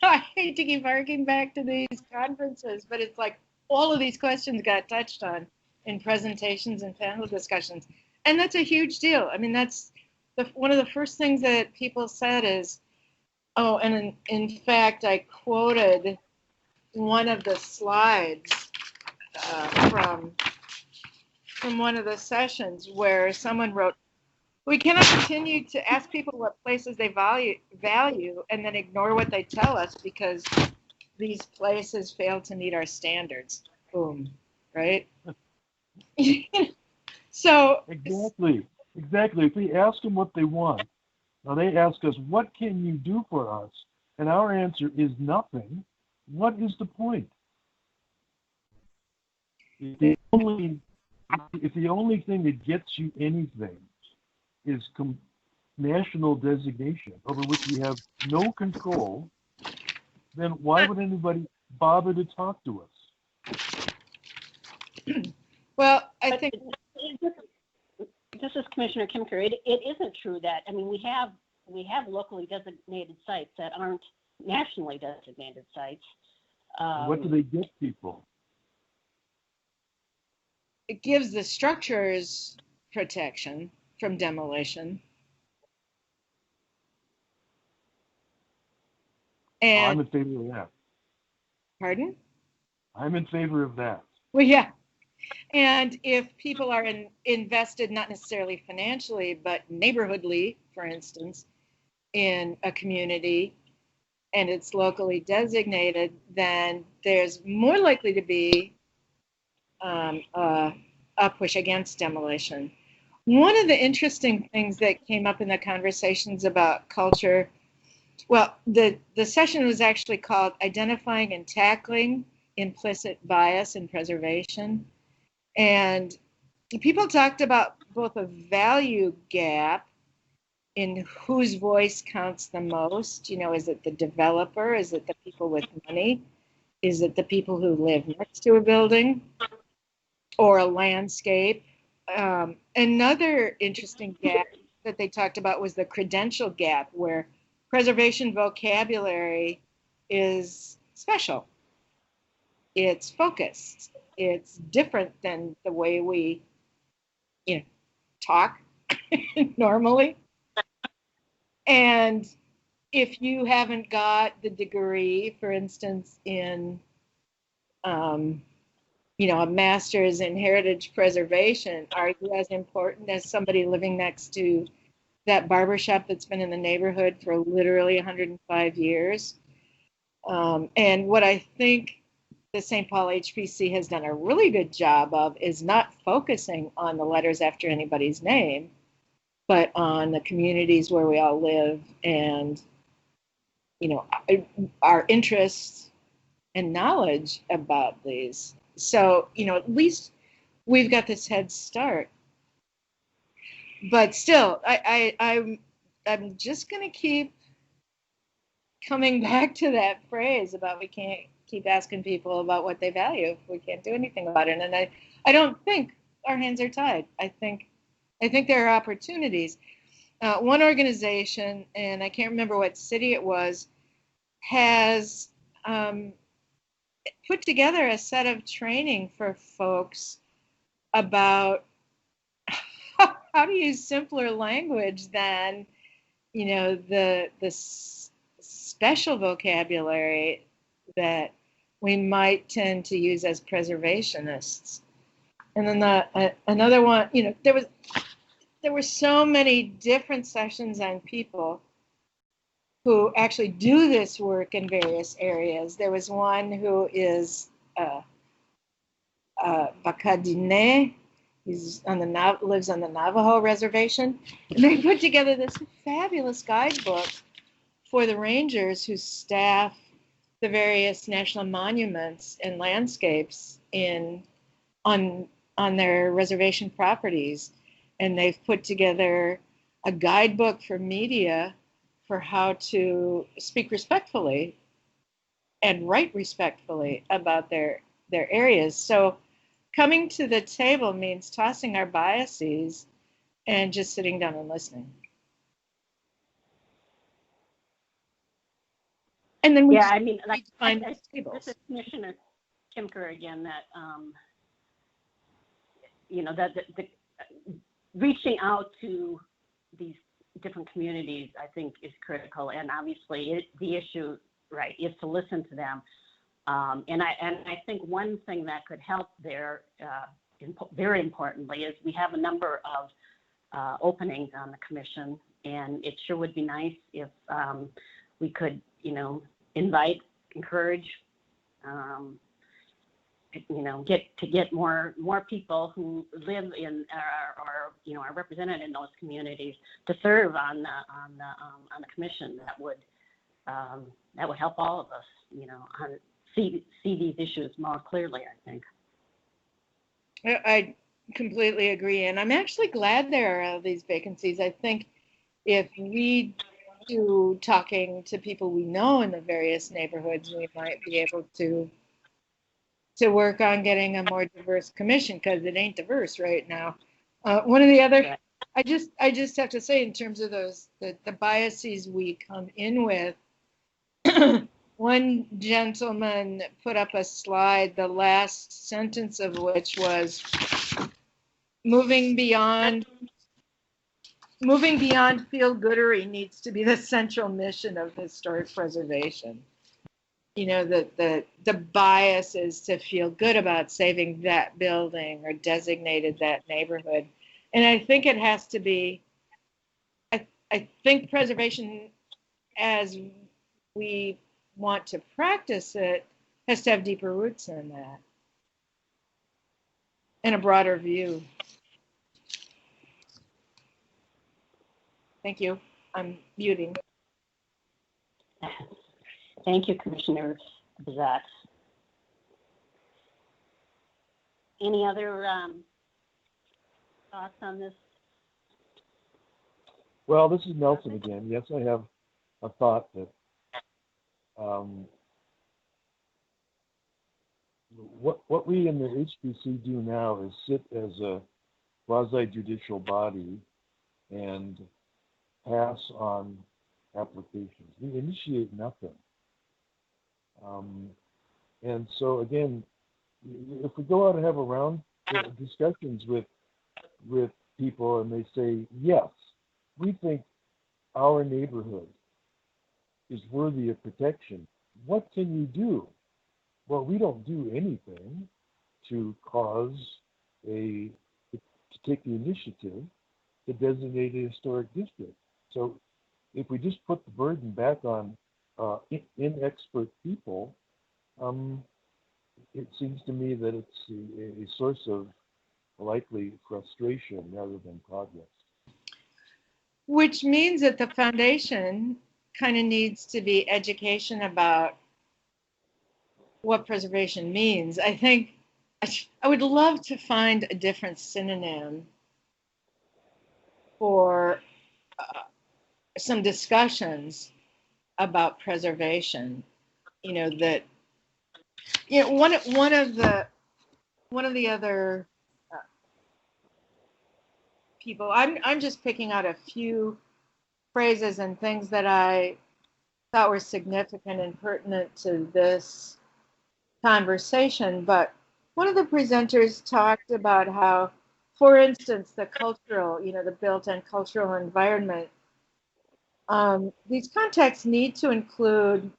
I hate to keep harking back to these conferences, but it's like all of these questions got touched on in presentations and panel discussions. And that's a huge deal. I mean, that's one of the first things that people said is, and in fact, I quoted one of the slides from one of the sessions where someone wrote, "We cannot continue to ask people what places they value and then ignore what they tell us because these places fail to meet our standards." Boom, right? So exactly. If we ask them what they want, now they ask us, "What can you do for us?" And our answer is nothing. What is the point? If the only thing that gets you anything is national designation over which we have no control, then why would anybody bother to talk to us? Well, I think this is Commissioner Kimker. It isn't true that, I mean, we have locally designated sites that aren't nationally designated sites. What do they get people? It gives the structures protection from demolition. And I'm in favor of that. Pardon? I'm in favor of that. Well, yeah. And if people are invested, not necessarily financially, but neighborhoodly, for instance, in a community, and it's locally designated, then there's more likely to be a push against demolition. One of the interesting things that came up in the conversations about culture, well, the session was actually called Identifying and Tackling Implicit Bias in Preservation. And people talked about both a value gap in whose voice counts the most. Is it the developer? Is it the people with money? Is it the people who live next to a building or a landscape? Another interesting gap that they talked about was the credential gap, where preservation vocabulary is special. It's focused. It's different than the way we, talk normally. And if you haven't got the degree, for instance, in, a master's in heritage preservation, are you as important as somebody living next to that barbershop that's been in the neighborhood for literally 105 years? And what I think the St. Paul HPC has done a really good job of is not focusing on the letters after anybody's name, but on the communities where we all live and, our interests and knowledge about these. So, at least we've got this head start. But still, I'm just going to keep coming back to that phrase about we can't keep asking people about what they value if we can't do anything about it. And I don't think our hands are tied. I think there are opportunities. One organization, and I can't remember what city it was, has put together a set of training for folks about how to use simpler language than, the special vocabulary that we might tend to use as preservationists. And then another one, there were so many different sessions on people who actually do this work in various areas. There was one who is Bacadine. He's lives on the Navajo reservation. And they put together this fabulous guidebook for the rangers who staff the various national monuments and landscapes on their reservation properties. And they've put together a guidebook for media for how to speak respectfully and write respectfully about their areas. So coming to the table means tossing our biases and just sitting down and listening. And then find tables. This is Commissioner Kimker again. That that the reaching out to these different communities, I think, is critical. And obviously, the issue, right, is to listen to them. And I think one thing that could help there, very importantly, is we have a number of openings on the commission, and it sure would be nice if we could, invite, encourage, get more people who live in or are represented in those communities to serve on the commission. That would help all of us, see these issues more clearly, I think. I completely agree, and I'm actually glad there are these vacancies. I think if we do talking to people we know in the various neighborhoods, we might be able to work on getting a more diverse commission, because it ain't diverse right now. One of the other, I just have to say, in terms of the biases we come in with, one gentleman put up a slide, the last sentence of which was, moving beyond feel-goodery needs to be the central mission of historic preservation. The bias is to feel good about saving that building or designated that neighborhood. And I think it has to be, I think preservation as we want to practice it has to have deeper roots in that and a broader view. Thank you. I'm muting. Thank you, Commissioner Bazat. Any other thoughts on this Well, this is Nelson again. Yes, I have a thought that what we in the HPC do now is sit as a quasi-judicial body and pass on applications. We initiate nothing. And so again, if we go out and have a round discussions with people and they say, yes, we think our neighborhood is worthy of protection, what can you do? Well, we don't do anything to take the initiative to designate a historic district. So if we just put the burden back on inexpert people, it seems to me that it's a source of likely frustration rather than progress. Which means that the foundation kind of needs to be education about what preservation means. I think I would love to find a different synonym for some discussions about preservation. One of the other people, I'm just picking out a few phrases and things that I thought were significant and pertinent to this conversation, but one of the presenters talked about how, for instance, the cultural, the built-in cultural environment, these contexts need to include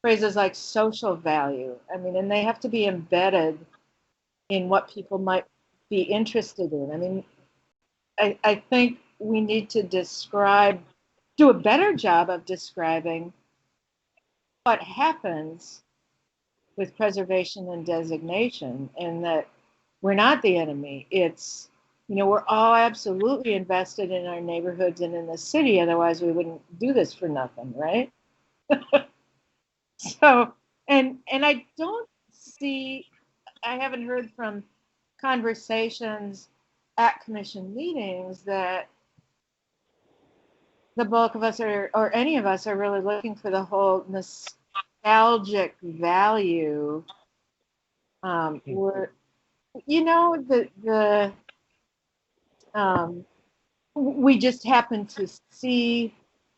phrases like social value. And they have to be embedded in what people might be interested in. I think we need to do a better job of describing what happens with preservation and designation, and that we're not the enemy. It's, we're all absolutely invested in our neighborhoods and in the city, otherwise we wouldn't do this for nothing, right? So, and I haven't heard from conversations at commission meetings that the bulk of us or any of us are really looking for the whole nostalgic value. We just happen to see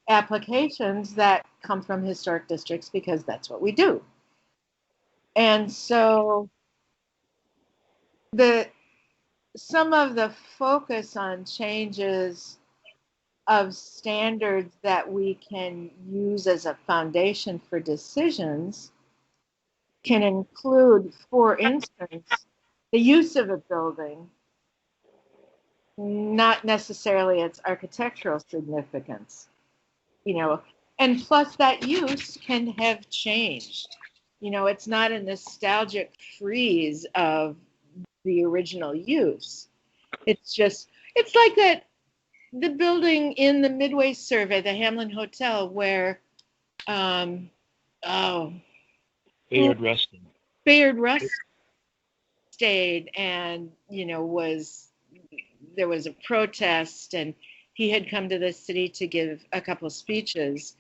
applications that come from historic districts because that's what we do. And so some of the focus on changes of standards that we can use as a foundation for decisions can include, for instance, the use of a building, not necessarily its architectural significance, and plus that use can have changed. It's not a nostalgic freeze of the original use. It's like the building in the Midway survey, the Hamlin Hotel, where Bayard Rustin stayed, and there was a protest, and he had come to the city to give a couple of speeches.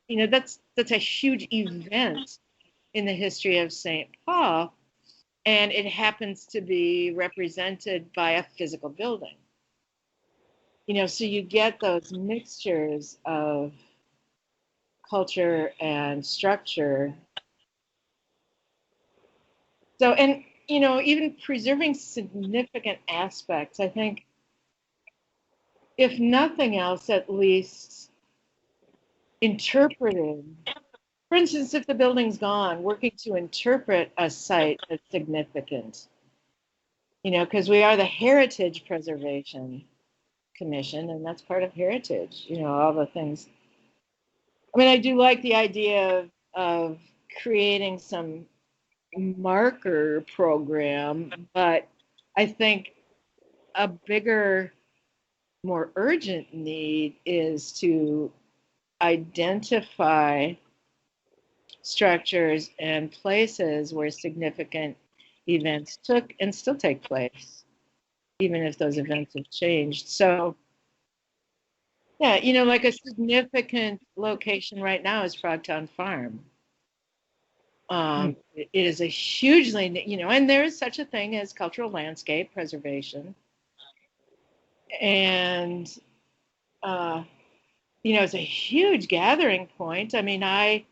That's a huge event in the history of St. Paul, and it happens to be represented by a physical building. So you get those mixtures of culture and structure. So, and, even preserving significant aspects, I think, if nothing else, at least interpreting. For instance, if the building's gone, working to interpret a site as significant, because we are the Heritage Preservation Commission, and that's part of heritage, all the things. I do like the idea of creating some marker program, but I think a bigger, more urgent need is to identify structures and places where significant events took and still take place, even if those events have changed. So Yeah, like a significant location right now is Frogtown Farm. It is a hugely, and there is such a thing as cultural landscape preservation. And, it's a huge gathering point. I mean, I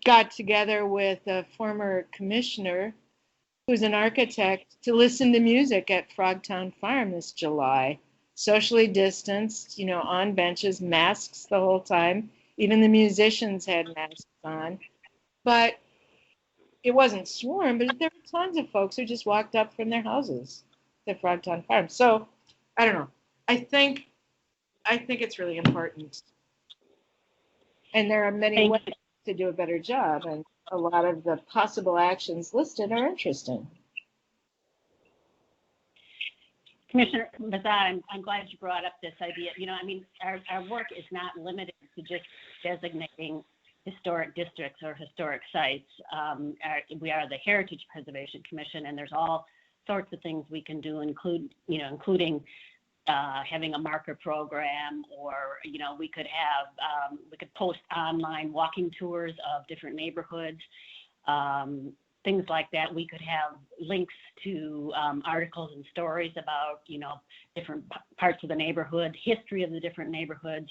got together with a former commissioner who's an architect to listen to music at Frogtown Farm this July. Socially distanced, on benches, masks the whole time. Even the musicians had masks on. But it wasn't swarm, but there were tons of folks who just walked up from their houses to Frogtown Farm. So I don't know. I think it's really important. And there are many ways to do a better job, and a lot of the possible actions listed are interesting. Commissioner Mazat, I'm glad you brought up this idea. Our work is not limited to just designating historic districts or historic sites. We are the Heritage Preservation Commission, and there's all sorts of things we can do, including having a marker program, or we could post online walking tours of different neighborhoods. Things like that. We could have links to articles and stories about, different parts of the neighborhood, history of the different neighborhoods,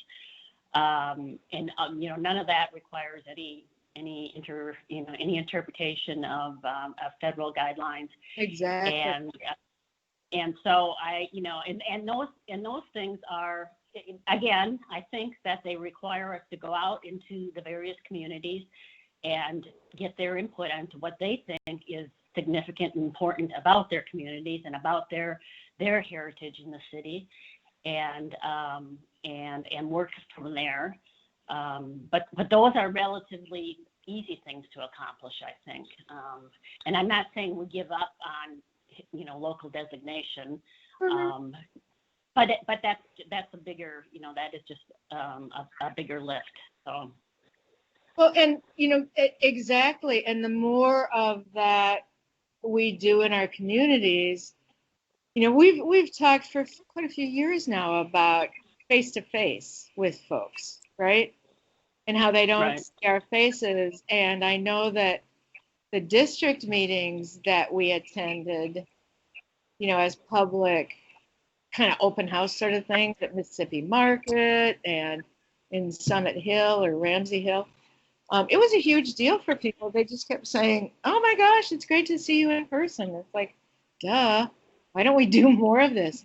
and none of that requires any interpretation of federal guidelines. Exactly. And so those things are, again, I think that they require us to go out into the various communities and get their input onto what they think is significant and important about their communities and about their heritage in the city, and work from there. But those are relatively easy things to accomplish, I think. And I'm not saying we give up on local designation, but that's a bigger, that is just a bigger lift. So. Well, and exactly, and the more of that we do in our communities, we've talked for quite a few years now about face-to-face with folks, right? And how they don't see our faces. And I know that the district meetings that we attended, as public kind of open house sort of things at Mississippi Market and in Summit Hill or Ramsey Hill, it was a huge deal for people. They just kept saying, "Oh my gosh, it's great to see you in person." It's like, duh, why don't we do more of this?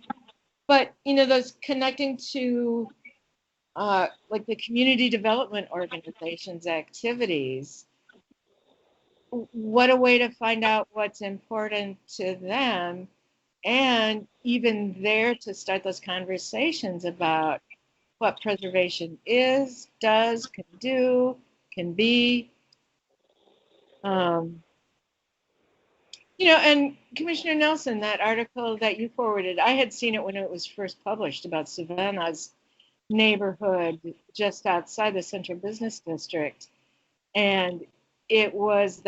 But, those connecting to like the community development organizations activities, what a way to find out what's important to them, and even there to start those conversations about what preservation is, does, can do, can be. And Commissioner Nelson, that article that you forwarded, I had seen it when it was first published about Savannah's neighborhood just outside the Central Business District. And it was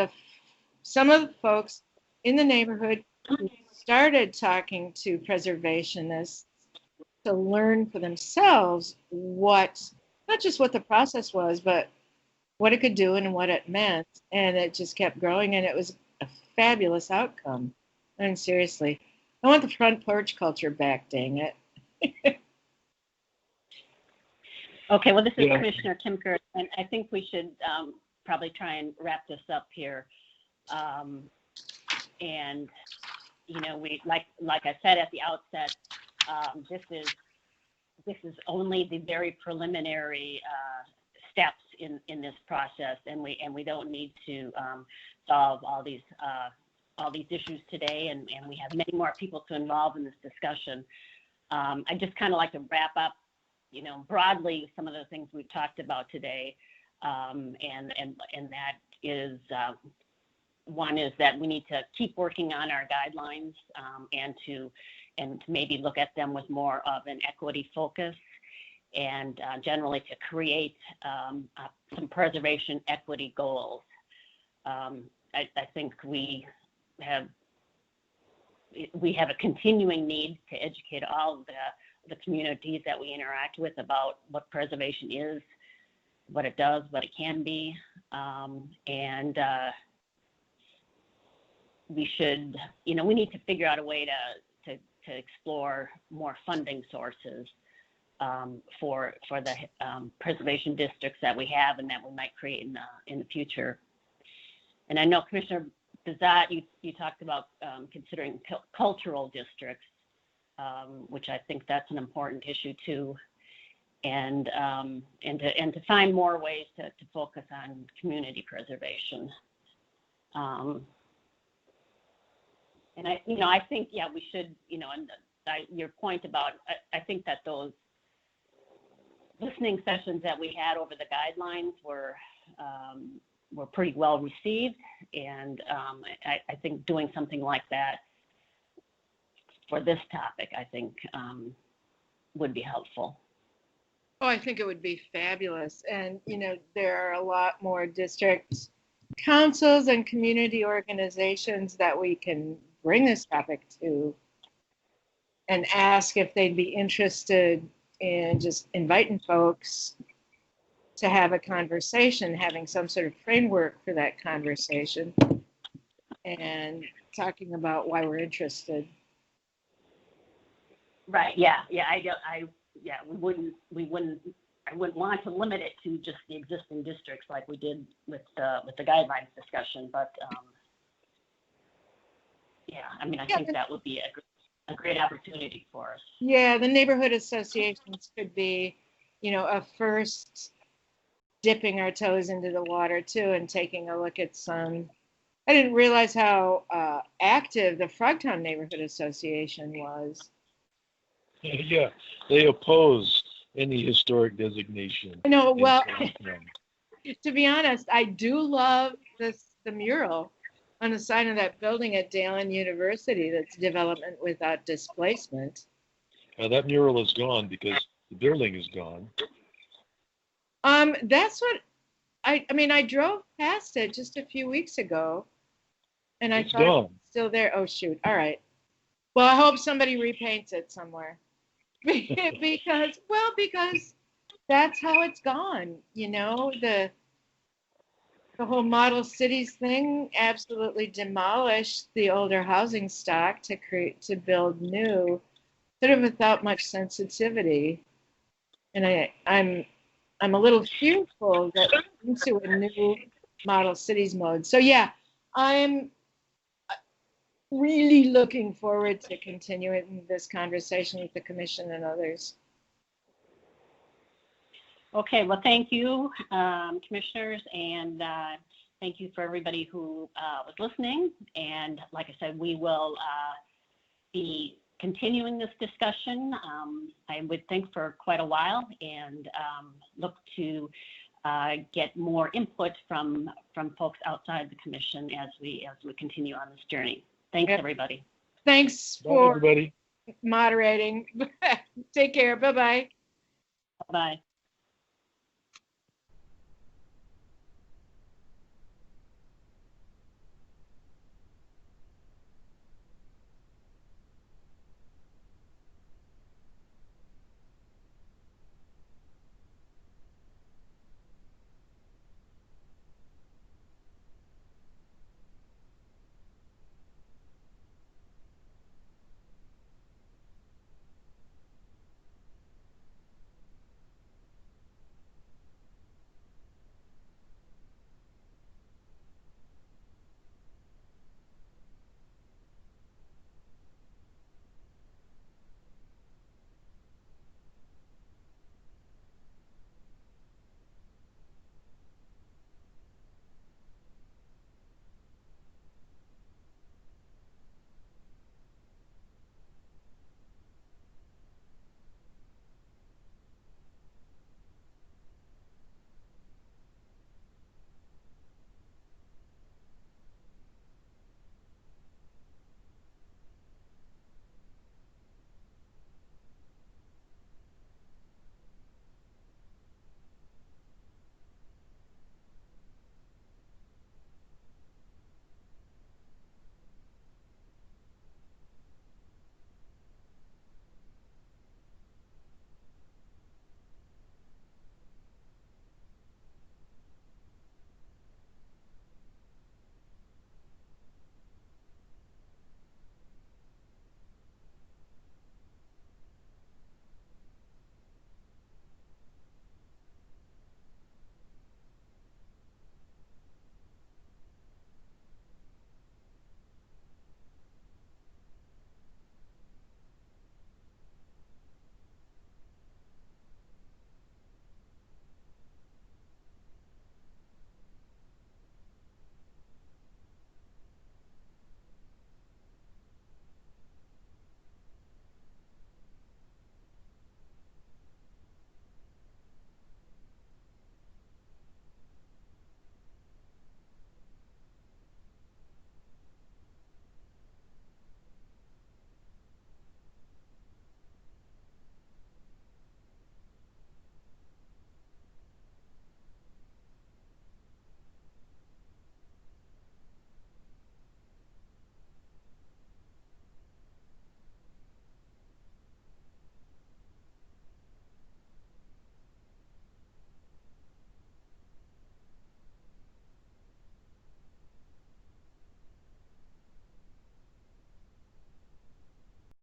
some of the folks in the neighborhood who started talking to preservationists to learn for themselves not just what the process was, but what it could do and what it meant. And it just kept growing, and it was a fabulous outcome. I mean, seriously, I want the front porch culture back, dang it. Okay, well, this is Commissioner Timker, and I think we should probably try and wrap this up here. And we like I said at the outset, this is only the very preliminary steps in this process, and we don't need to solve all these issues today, and we have many more people to involve in this discussion. I just kind of like to wrap up, broadly some of the things we've talked about today, and that is one is that we need to keep working on our guidelines, and to maybe look at them with more of an equity focus, and generally to create some preservation equity goals. I think we have a continuing need to educate all of the communities that we interact with about what preservation is, what it does, what it can be, and we should, we need to figure out a way to explore more funding sources for the preservation districts that we have and that we might create in the future. And I know Commissioner Bizat, you talked about considering cultural districts, which I think that's an important issue too, and to find more ways to focus on community preservation. And I think, yeah, we should, and your point about, I think that those listening sessions that we had over the guidelines were pretty well received, and I think doing something like that for this topic, I think, would be helpful. Oh, I think it would be fabulous. And, there are a lot more district councils and community organizations that we can bring this topic to and ask if they'd be interested in just inviting folks to have a conversation, having some sort of framework for that conversation, and talking about why we're interested. Right. Yeah. Yeah. I wouldn't want to limit it to just the existing districts like we did with the guidelines discussion, but I think that would be a great opportunity for us. Yeah, the neighborhood associations could be, a first dipping our toes into the water too and taking a look at some. I didn't realize how active the Frogtown Neighborhood Association was. Yeah, they oppose any historic designation. No, well, to be honest, I do love the mural on the side of that building at Dalen University that's development without displacement. That mural is gone because the building is gone. That's what I drove past it just a few weeks ago, and I thought it was still there. Oh shoot! All right. Well, I hope somebody repaints it somewhere, because that's how it's gone. The whole model cities thing absolutely demolished the older housing stock to build new, sort of without much sensitivity. And I'm a little fearful that we're into a new model cities mode. So yeah, I'm really looking forward to continuing this conversation with the commission and others. Okay, well, thank you, commissioners, and thank you for everybody who was listening. And like I said, we will be continuing this discussion, I would think, for quite a while, and look to get more input from folks outside the commission as we continue on this journey. Thanks, everybody. Thanks for moderating. Take care. Bye-bye. Bye.